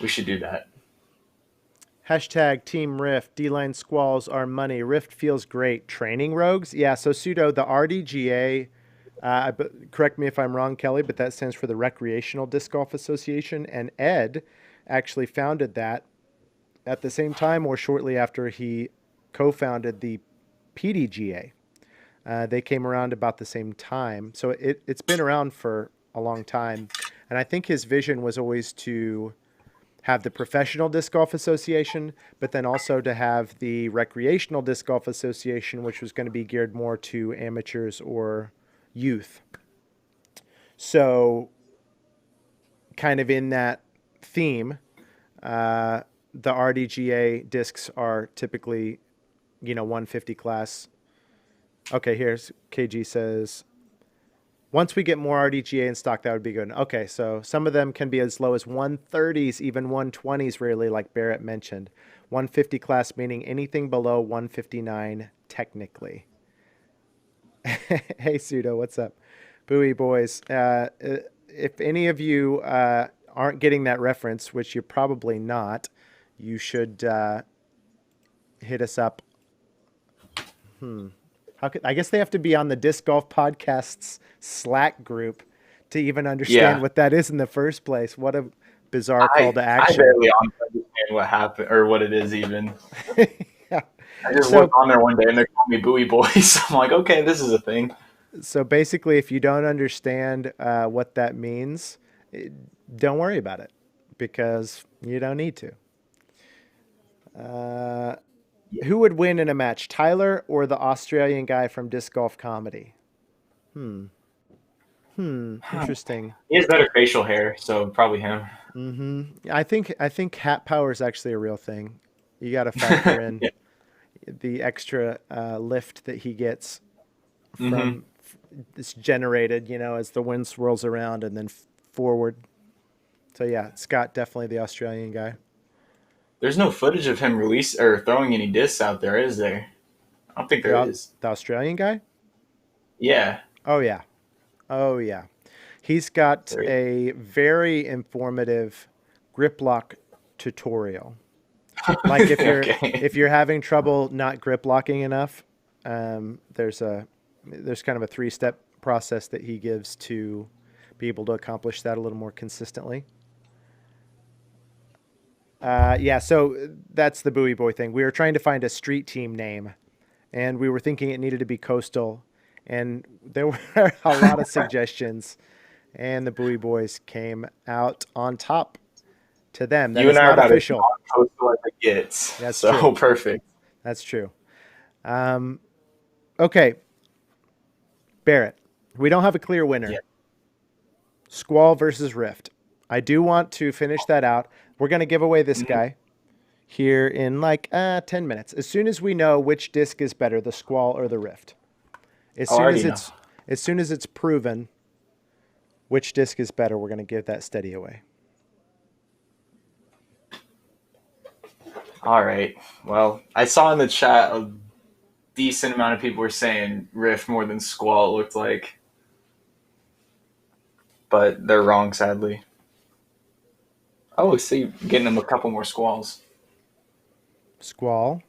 We should do that. Hashtag Team Rift. D-line squalls are money. Rift feels great. Training rogues? Yeah, so pseudo, the RDGA, correct me if I'm wrong, Kelly, but that stands for the Recreational Disc Golf Association. And Ed actually founded that at the same time or shortly after he co-founded the PDGA. They came around about the same time. So it's been around for a long time. And I think his vision was always to have the Professional Disc Golf Association, but then also to have the Recreational Disc Golf Association, which was going to be geared more to amateurs or youth. So kind of in that theme, the RDGA discs are typically, 150 class. Okay, here's KG says, once we get more RDGA in stock, that would be good. Okay, so some of them can be as low as 130s, even 120s rarely, like Barrett mentioned. 150 class meaning anything below 159 technically. Hey, Pseudo, what's up? Bowie boys. If any of you aren't getting that reference, which you're probably not, you should hit us up. I guess they have to be on the Disc Golf Podcast's Slack group to even understand what that is in the first place. What a bizarre call to action. I barely understand what happened or what it is even. Yeah. I just looked on there one day and they're calling me Bowie Boys. I'm like, okay, this is a thing. So basically, if you don't understand what that means, don't worry about it because you don't need to. Uh, who would win in a match, Tyler or the Australian guy from Disc Golf Comedy? Hmm. Interesting. He has better facial hair, so probably him. I think hat power is actually a real thing. You got to factor in Yeah. the extra lift that he gets Hmm. from it's generated, as the wind swirls around and then forward. So yeah, Scott definitely the Australian guy. There's no footage of him release or throwing any discs out there, is there? I don't think there is. The Australian guy? Yeah, Oh yeah. Oh yeah. He's got there is. a very informative grip lock tutorial. Like Okay. if you're having trouble not grip locking enough, there's kind of a 3-step process that he gives to be able to accomplish that a little more consistently. Yeah, so that's the Bowie Boy thing. We were trying to find a street team name, and we were thinking it needed to be coastal, and there were a lot of suggestions, and the Bowie Boys came out on top to them. That You and is I are not about as official. non-coastal as it gets. That's So true. perfect. That's true. Um, okay, Barrett. We don't have a clear winner. Yeah. Squall versus Rift. I do want to finish that out. We're going to give away this Mhm. guy here in like 10 minutes. As soon as we know which disc is better, the Squall or the Rift. As Oh, I soon as already know. it's proven which disc is better, we're going to give that steady away. All right. Well, I saw in the chat a decent amount of people were saying Rift more than Squall, it looked like. But they're wrong, sadly. Oh, see, getting them a couple more Squalls. Squall.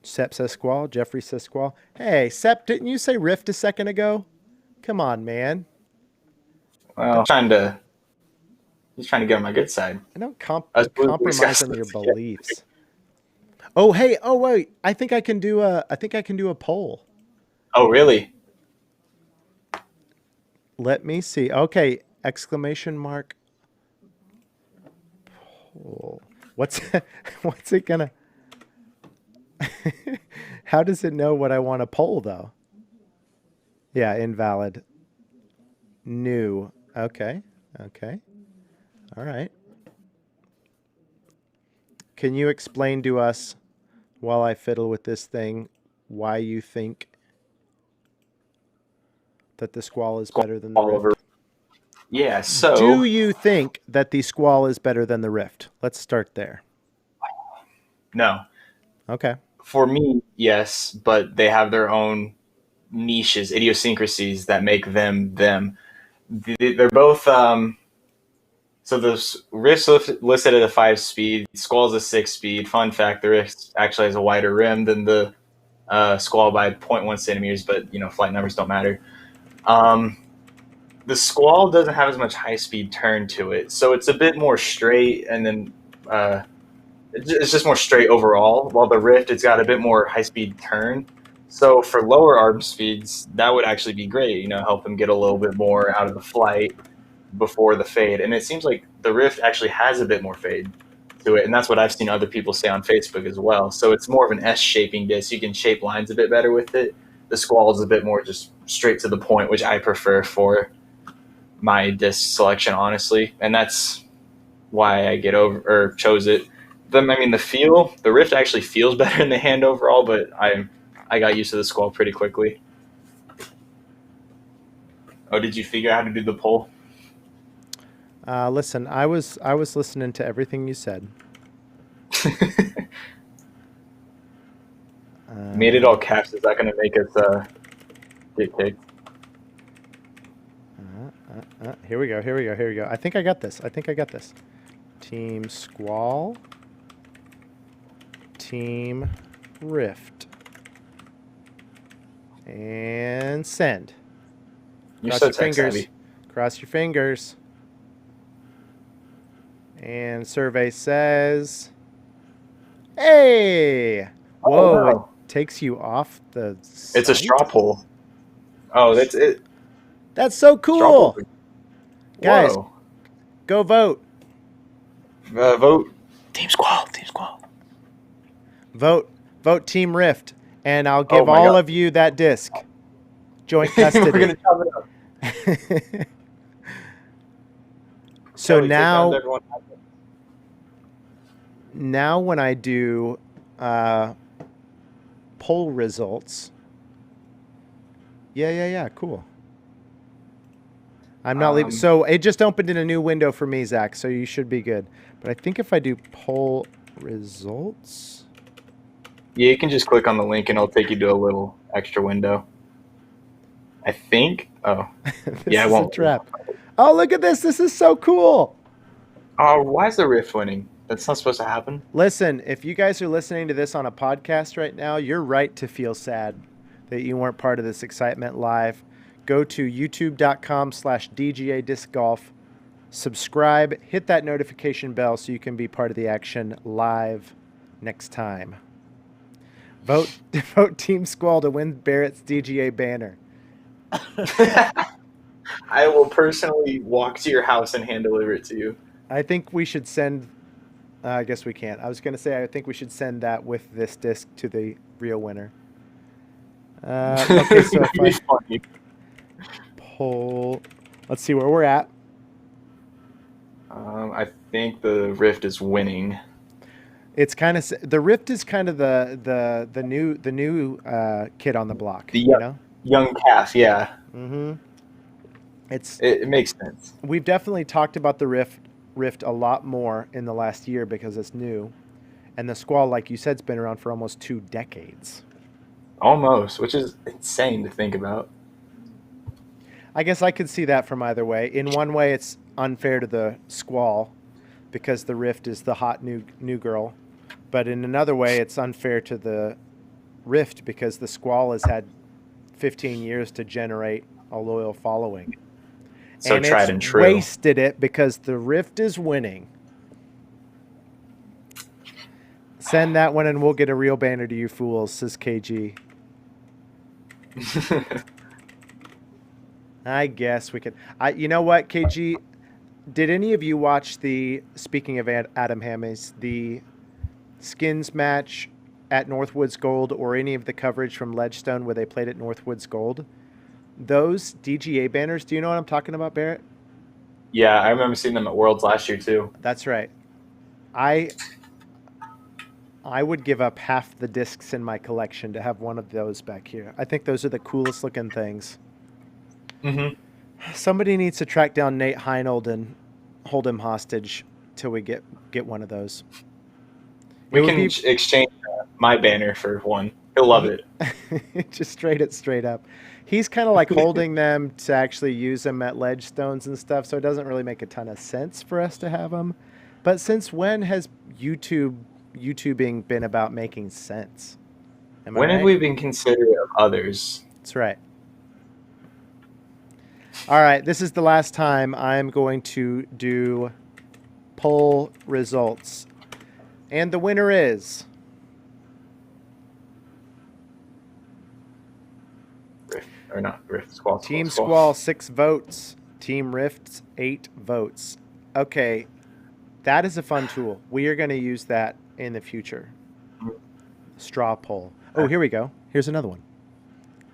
Sep says Squall. Jeffrey says Squall. Hey, Sep, didn't you say Rift a second ago? Come on, man. Well, he's trying to get on my good side. I don't Us Blue Boys got compromise on your stuff to get. beliefs. Oh, hey. Oh, wait. I think I can do a poll. Oh, really? Let me see. Okay, exclamation mark poll. What's what's it gonna? How does it know what I want to poll though? Yeah, invalid. New. Okay. Okay. All right. Can you explain to us while I fiddle with this thing why you think that the Squall is better than the All over. Rift? Yeah, Do so you think that the Squall is better than the Rift? Let's start there. no. Okay. For me, yes, but they have their own niches, idiosyncrasies that make them them. They're both so the Rift's listed at a 5 speed, Squall's a 6 speed. Fun fact: the Rift actually has a wider rim than the Squall by zero point 0.1 centimeters, but flight numbers don't matter. Um, the Squall doesn't have as much high speed turn to it, so it's a bit more straight, and then it's just more straight overall. While the Rift, it's got a bit more high speed turn. So for lower arm speeds, that would actually be great. Help them get a little bit more out of the flight before the fade. And it seems like the Rift actually has a bit more fade to it, and that's what I've seen other people say on Facebook as well. So it's more of an S-shaping disc. You can shape lines a bit better with it. The Squall is a bit more just straight to the point, which I prefer for my disc selection, honestly, and that's why I get over or chose it. The Rift actually feels better in the hand overall, but I got used to the Squall pretty quickly. Oh, did you figure out how to do the poll? Listen, I was listening to everything you said. Made it all caps. Is that going to make us get kicked? Here we go. Here we go. Here we go. I think I got this. Team Squall. Team Rift. And send. You're Cross so your tech fingers. savvy. Cross your fingers. And survey says, hey! Whoa, Oh, wow. it takes you off the It's a site? straw poll. Oh, that's it. That's so cool! Straw poll. Guys, Whoa. go vote. Vote Team Squall. Team Squall. Vote Team Rift, and I'll Oh give my all God. of you that disc. Joint We're custody. gonna chop it up. So Kelly, take down everyone. now when I do poll results, yeah, cool. I'm not leaving. So it just opened in a new window for me, Zach. So you should be good. But I think if I do poll results, Yeah, you can just click on the link and it'll take you to a little extra window. I think. Oh, this yeah, it is won't. a trap. Oh, look at this! This is so cool. Oh, why is the Rift winning? That's not supposed to happen. Listen, if you guys are listening to this on a podcast right now, you're right to feel sad that you weren't part of this excitement live. Go to youtube.com/DGA Disc Golf. Subscribe, hit that notification bell so you can be part of the action live next time. Vote Team Squall to win Barrett's DGA banner. I will personally walk to your house and hand deliver it to you. I think we should send. I guess we can't. I was going to say I think we should send that with this disc to the real winner. Okay, so if I poll, let's see where we're at. I think the Rift is winning. It's kind of the Rift is kind of the new kid on the block. The you know, young calf, yeah. Mm-hmm. It makes sense. We've definitely talked about the Rift a lot more in the last year because it's new, and the Squall, like you said, has been around for almost 2 decades. Almost, which is insane to think about. I guess I could see that from either way. In one way, it's unfair to the Squall because the Rift is the hot new girl, but in another way, it's unfair to the Rift because the Squall has had 15 years to generate a loyal following. So and tried it's and true. Wasted it because the Rift is winning. Send that one and we'll get a real banner to you fools, says KG. I guess we could. You know what, KG? Did any of you watch speaking of Adam Hammes, the skins match at Northwoods Gold or any of the coverage from Ledgestone where they played at Northwoods Gold? Those DGA banners, do you know what I'm talking about, Barrett? Yeah, I remember seeing them at Worlds last year too. That's right. I would give up half the discs in my collection to have one of those back here. I think those are the coolest looking things. Mm-hmm. Somebody needs to track down Nate Heinold and hold him hostage till we get one of those. We can exchange my banner for one. He'll love it. Just straight up. He's kind of like holding them to actually use them at Ledgestones and stuff, so it doesn't really make a ton of sense for us to have them. But since when has YouTubing been about making sense? When have we been considerate of others? That's right. All right, this is the last time I'm going to do poll results. And the winner is... Rift, or not Rift, Squall. Team Squall, 6 votes. Team Rift, 8 votes. Okay, that is a fun tool. We are going to use that in the future. Straw poll. Oh, here we go. Here's another one.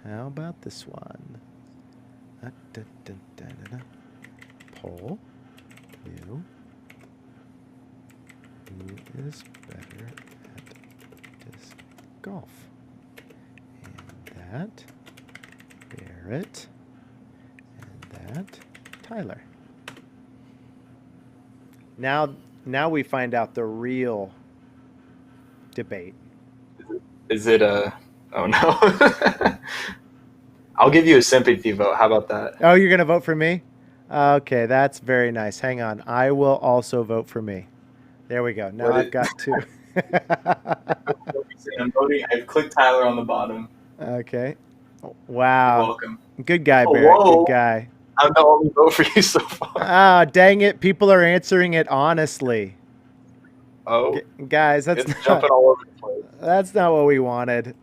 How about this one? Poll. Who is better at disc golf? And that Barrett, and that Tyler. Now we find out the real debate. Is it a... Oh, no. I'll give you a sympathy vote. How about that? Oh, you're going to vote for me? Okay, that's very nice. Hang on. I will also vote for me. There we go. Now I've got 2. I'm voting. I've clicked Tyler on the bottom. Okay. Wow. You're welcome. Good guy, Barrett. Whoa. Good guy. I'm the only vote for you so far. Ah, dang it. People are answering it honestly. Oh. Guys, It's jumping all over the place. That's not what we wanted.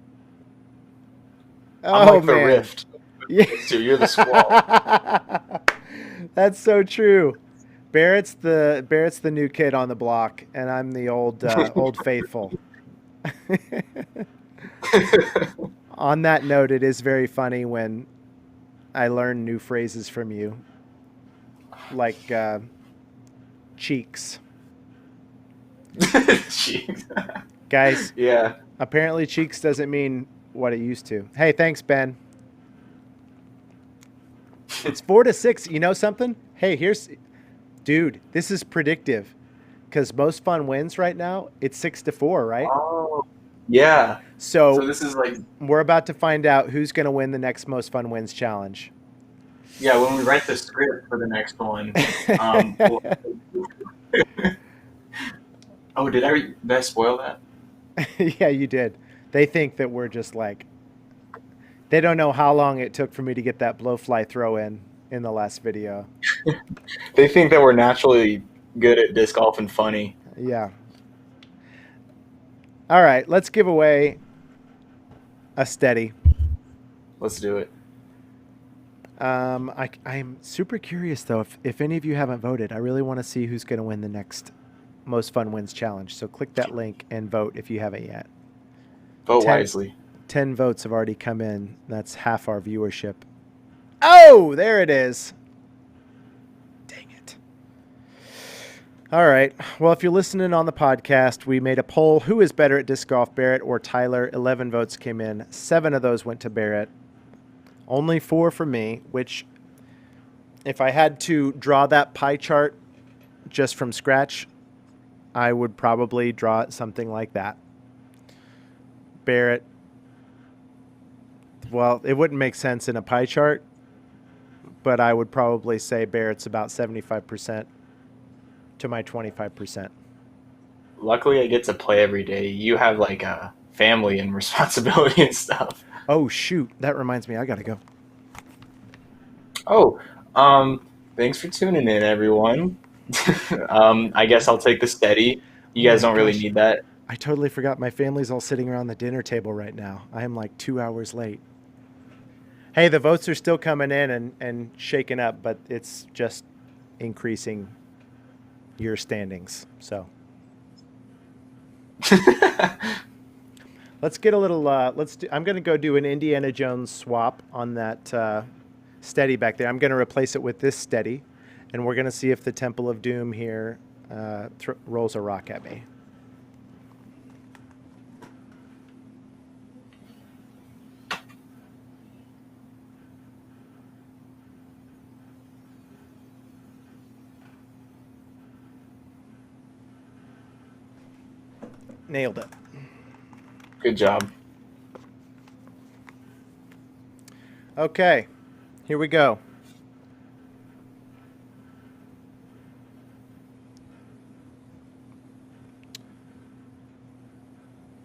I'm Oh, like the man. Rift. Yeah. So you're the Squall. That's so true. Barrett's the new kid on the block, and I'm the old faithful. On that note, it is very funny when I learn new phrases from you, like cheeks. Jeez. Guys, Yeah. apparently cheeks doesn't mean what it used to. Hey, thanks, Ben. It's 4-6. You know something? Hey, dude, this is predictive because most fun wins right now. It's 6-4, right? Oh, yeah. So So this is like, we're about to find out who's going to win the next most fun wins challenge. yeah, when we write the script for the next one. Oh, did I spoil that? Yeah, you did. They think that we're just like, they don't know how long it took for me to get that blowfly throw in the last video. They think that we're naturally good at disc golf and funny. Yeah. All right, let's give away a steady. Let's do it. I'm super curious though if any of you haven't voted. I really want to see who's going to win the next most fun wins challenge. So click that link and vote if you haven't yet. Vote wisely. 10 votes have already come in. That's half our viewership. Oh, there it is. Dang it. All right. Well, if you're listening on the podcast, we made a poll. Who is better at disc golf, Barrett or Tyler? 11 votes came in. 7 of those went to Barrett. Only 4 for me, which if I had to draw that pie chart just from scratch, I would probably draw it something like that. Barrett, well, it wouldn't make sense in a pie chart, but I would probably say Barrett's about 75% to my 25%. Luckily, I get to play every day. You have like a family and responsibility and stuff. Oh, shoot. That reminds me. I got to go. Oh, thanks for tuning in, everyone. I guess I'll take the steady. You guys don't really need that. I totally forgot. My family's all sitting around the dinner table right now. I am like 2 hours late. Hey, the votes are still coming in and shaking up, but it's just increasing your standings. So let's get a little. I'm going to go do an Indiana Jones swap on that steady back there. I'm going to replace it with this steady, and we're going to see if the Temple of Doom here rolls a rock at me. Nailed it. Good job. Okay, here we go.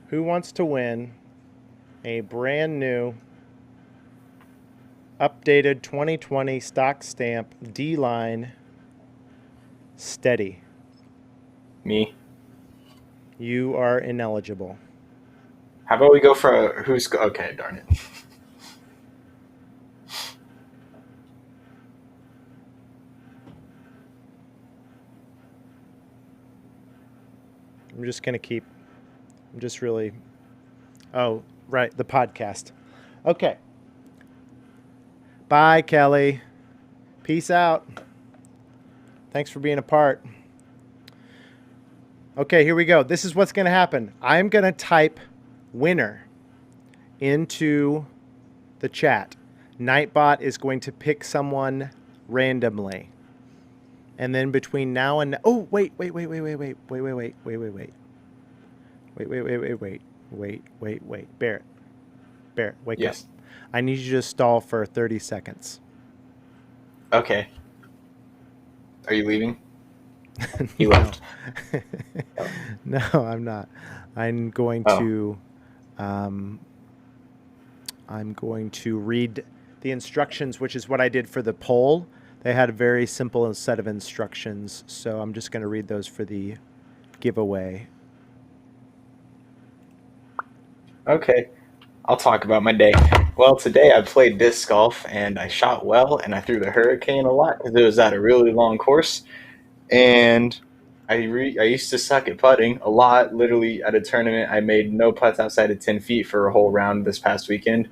Who wants to win a brand new updated 2020 stock stamp D-line steady? Me. You are ineligible. How about we go for who's... Okay, darn it. I'm just going to keep... I'm just really... Oh, right, the podcast. Okay. Bye, Kelly. Peace out. Thanks for being a part. Okay, here we go. This is what's going to happen. I'm going to type winner into the chat. Nightbot is going to pick someone randomly. And then between now and... Oh, wait. Barrett. Barrett, wake up. I need you to stall for 30 seconds. Okay. Are you leaving? He left. No, I'm not. I'm going to read the instructions, which is what I did for the poll. They had a very simple set of instructions, so I'm just going to read those for the giveaway. Okay. I'll talk about my day. Well, today I played disc golf, and I shot well, and I threw the Hurricane a lot because it was at a really long course. And I used to suck at putting a lot. Literally at a tournament, I made no putts outside of 10 feet for a whole round this past weekend.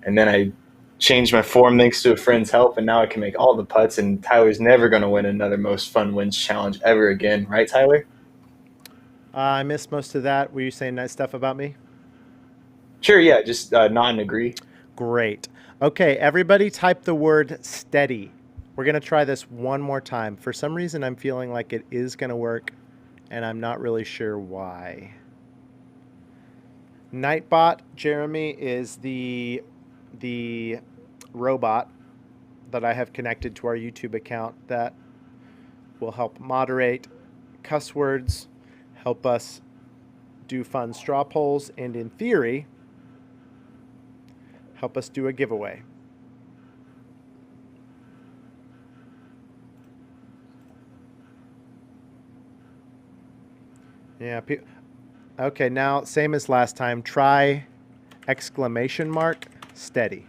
And then I changed my form thanks to a friend's help, and now I can make all the putts, and Tyler's never going to win another Most Fun Wins challenge ever again. Right, Tyler? I missed most of that. Were you saying nice stuff about me? Sure, yeah, just nod and agree. Great. Okay, everybody type the word steady. We're going to try this one more time. For some reason, I'm feeling like it is going to work, and I'm not really sure why. Nightbot, Jeremy, is the robot that I have connected to our YouTube account that will help moderate cuss words, help us do fun straw polls, and in theory, help us do a giveaway. Yeah. Okay, now same as last time. Try exclamation mark steady.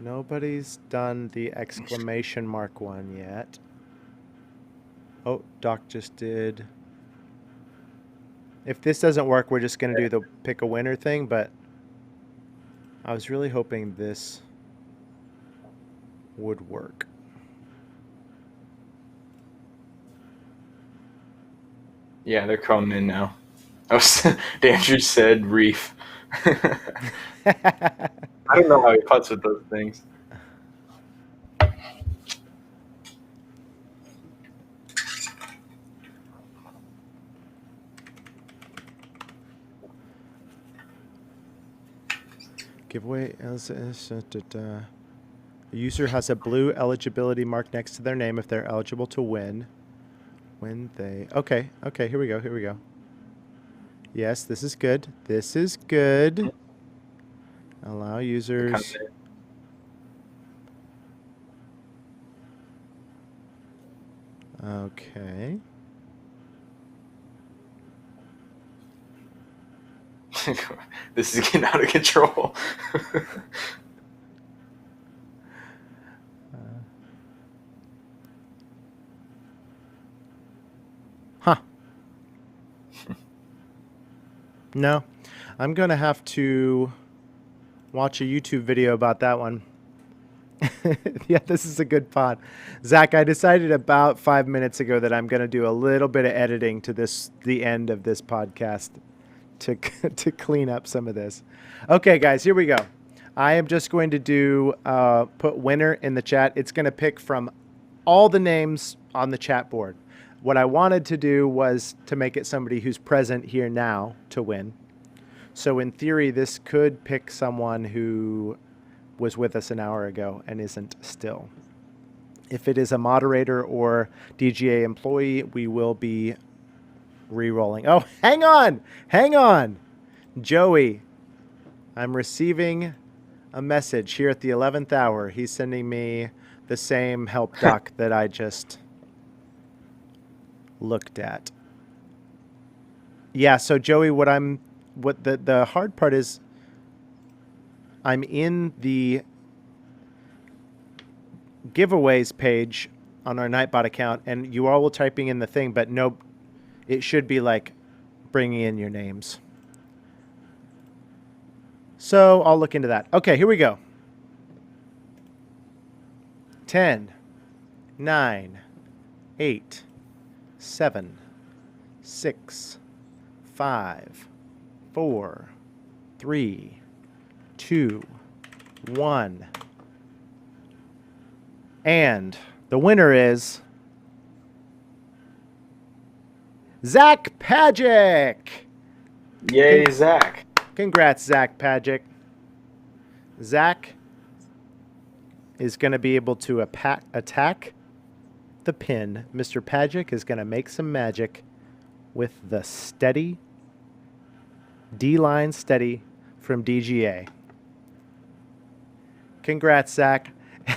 Nobody's done the exclamation mark one yet. Oh, Doc just did. If this doesn't work, we're just going to do the pick a winner thing, but I was really hoping this would work. Yeah, they're coming in now. Andrew said reef. I don't know how he puts with those things. Giveaway as a user has a blue eligibility mark next to their name if they're eligible to win. When they okay, here we go. Yes, this is good. This is good. Allow users. Okay. This is getting out of control. Huh. No, I'm going to have to watch a YouTube video about that one. Yeah, this is a good pod. Zach, I decided about 5 minutes ago that I'm going to do a little bit of editing to the end of this podcast to clean up some of this. Okay, guys, here we go. I am just going to do put winner in the chat. It's going to pick from all the names on the chat board. What I wanted to do was to make it somebody who's present here now to win. So in theory, this could pick someone who was with us an hour ago and isn't still. If it is a moderator or DGA employee, we will be re-rolling. Oh, hang on. Joey, I'm receiving a message here at the 11th hour. He's sending me the same help doc that I just looked at. Yeah, so Joey, what the hard part is, I'm in the giveaways page on our Nightbot account, and you all will typing in the thing, but nope, it should be like bringing in your names. So I'll look into that. Okay, here we go. 10, 9, 8, 7, 6, 5, 4, 3, 2, 1. And the winner is Zach Pagic. Yay, Zach. Congrats, Zach Pagic. Zach is going to be able to attack the pin. Mr. Pagic is going to make some magic with the steady, D-line steady from DGA. Congrats, Zach.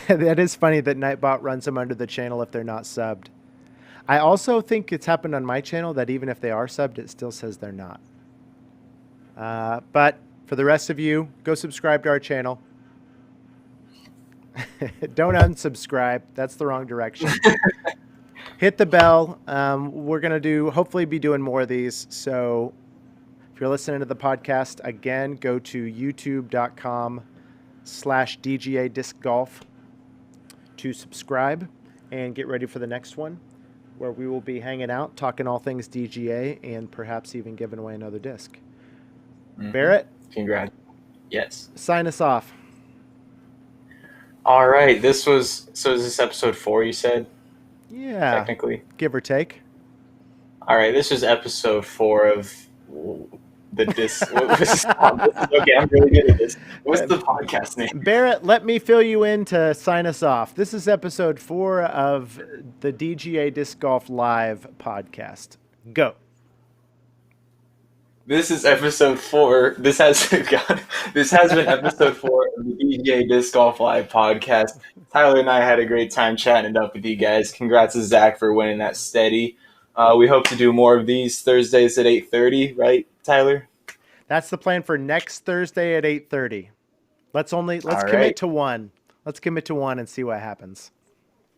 That is funny that Nightbot runs them under the channel if they're not subbed. I also think it's happened on my channel that even if they are subbed, it still says they're not. But for the rest of you, go subscribe to our channel. Don't unsubscribe. That's the wrong direction. Hit the bell. We're going to hopefully be doing more of these. So if you're listening to the podcast, again, go to youtube.com/DGA Disc Golf to subscribe and get ready for the next one, where we will be hanging out, talking all things DGA, and perhaps even giving away another disc. Barrett? Congrats. Yes. Sign us off. All right. Is this episode 4, you said? Yeah. Technically. Give or take. All right. This is episode 4 of the disc. What was this? Okay, I'm really good at this. What's the podcast name? Barrett, let me fill you in to sign us off. This is episode 4 of the DGA Disc Golf Live podcast. Go. This is episode 4. This has been episode 4 of the DGA Disc Golf Live podcast. Tyler and I had a great time chatting it up with you guys. Congrats to Zach for winning that steady. We hope to do more of these Thursdays at 8:30, right, Tyler? That's the plan for next Thursday at 8:30. Let's commit to one. Let's commit to one and see what happens.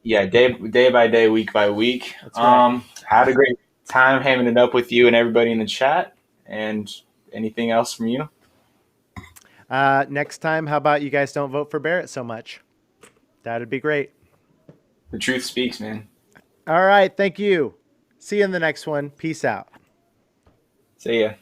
Yeah, day by day, week by week. That's right. Had a great time hamming it up with you and everybody in the chat. And anything else from you? Next time, how about you guys don't vote for Barrett so much? That'd be great. The truth speaks, man. All right. Thank you. See you in the next one. Peace out. See ya.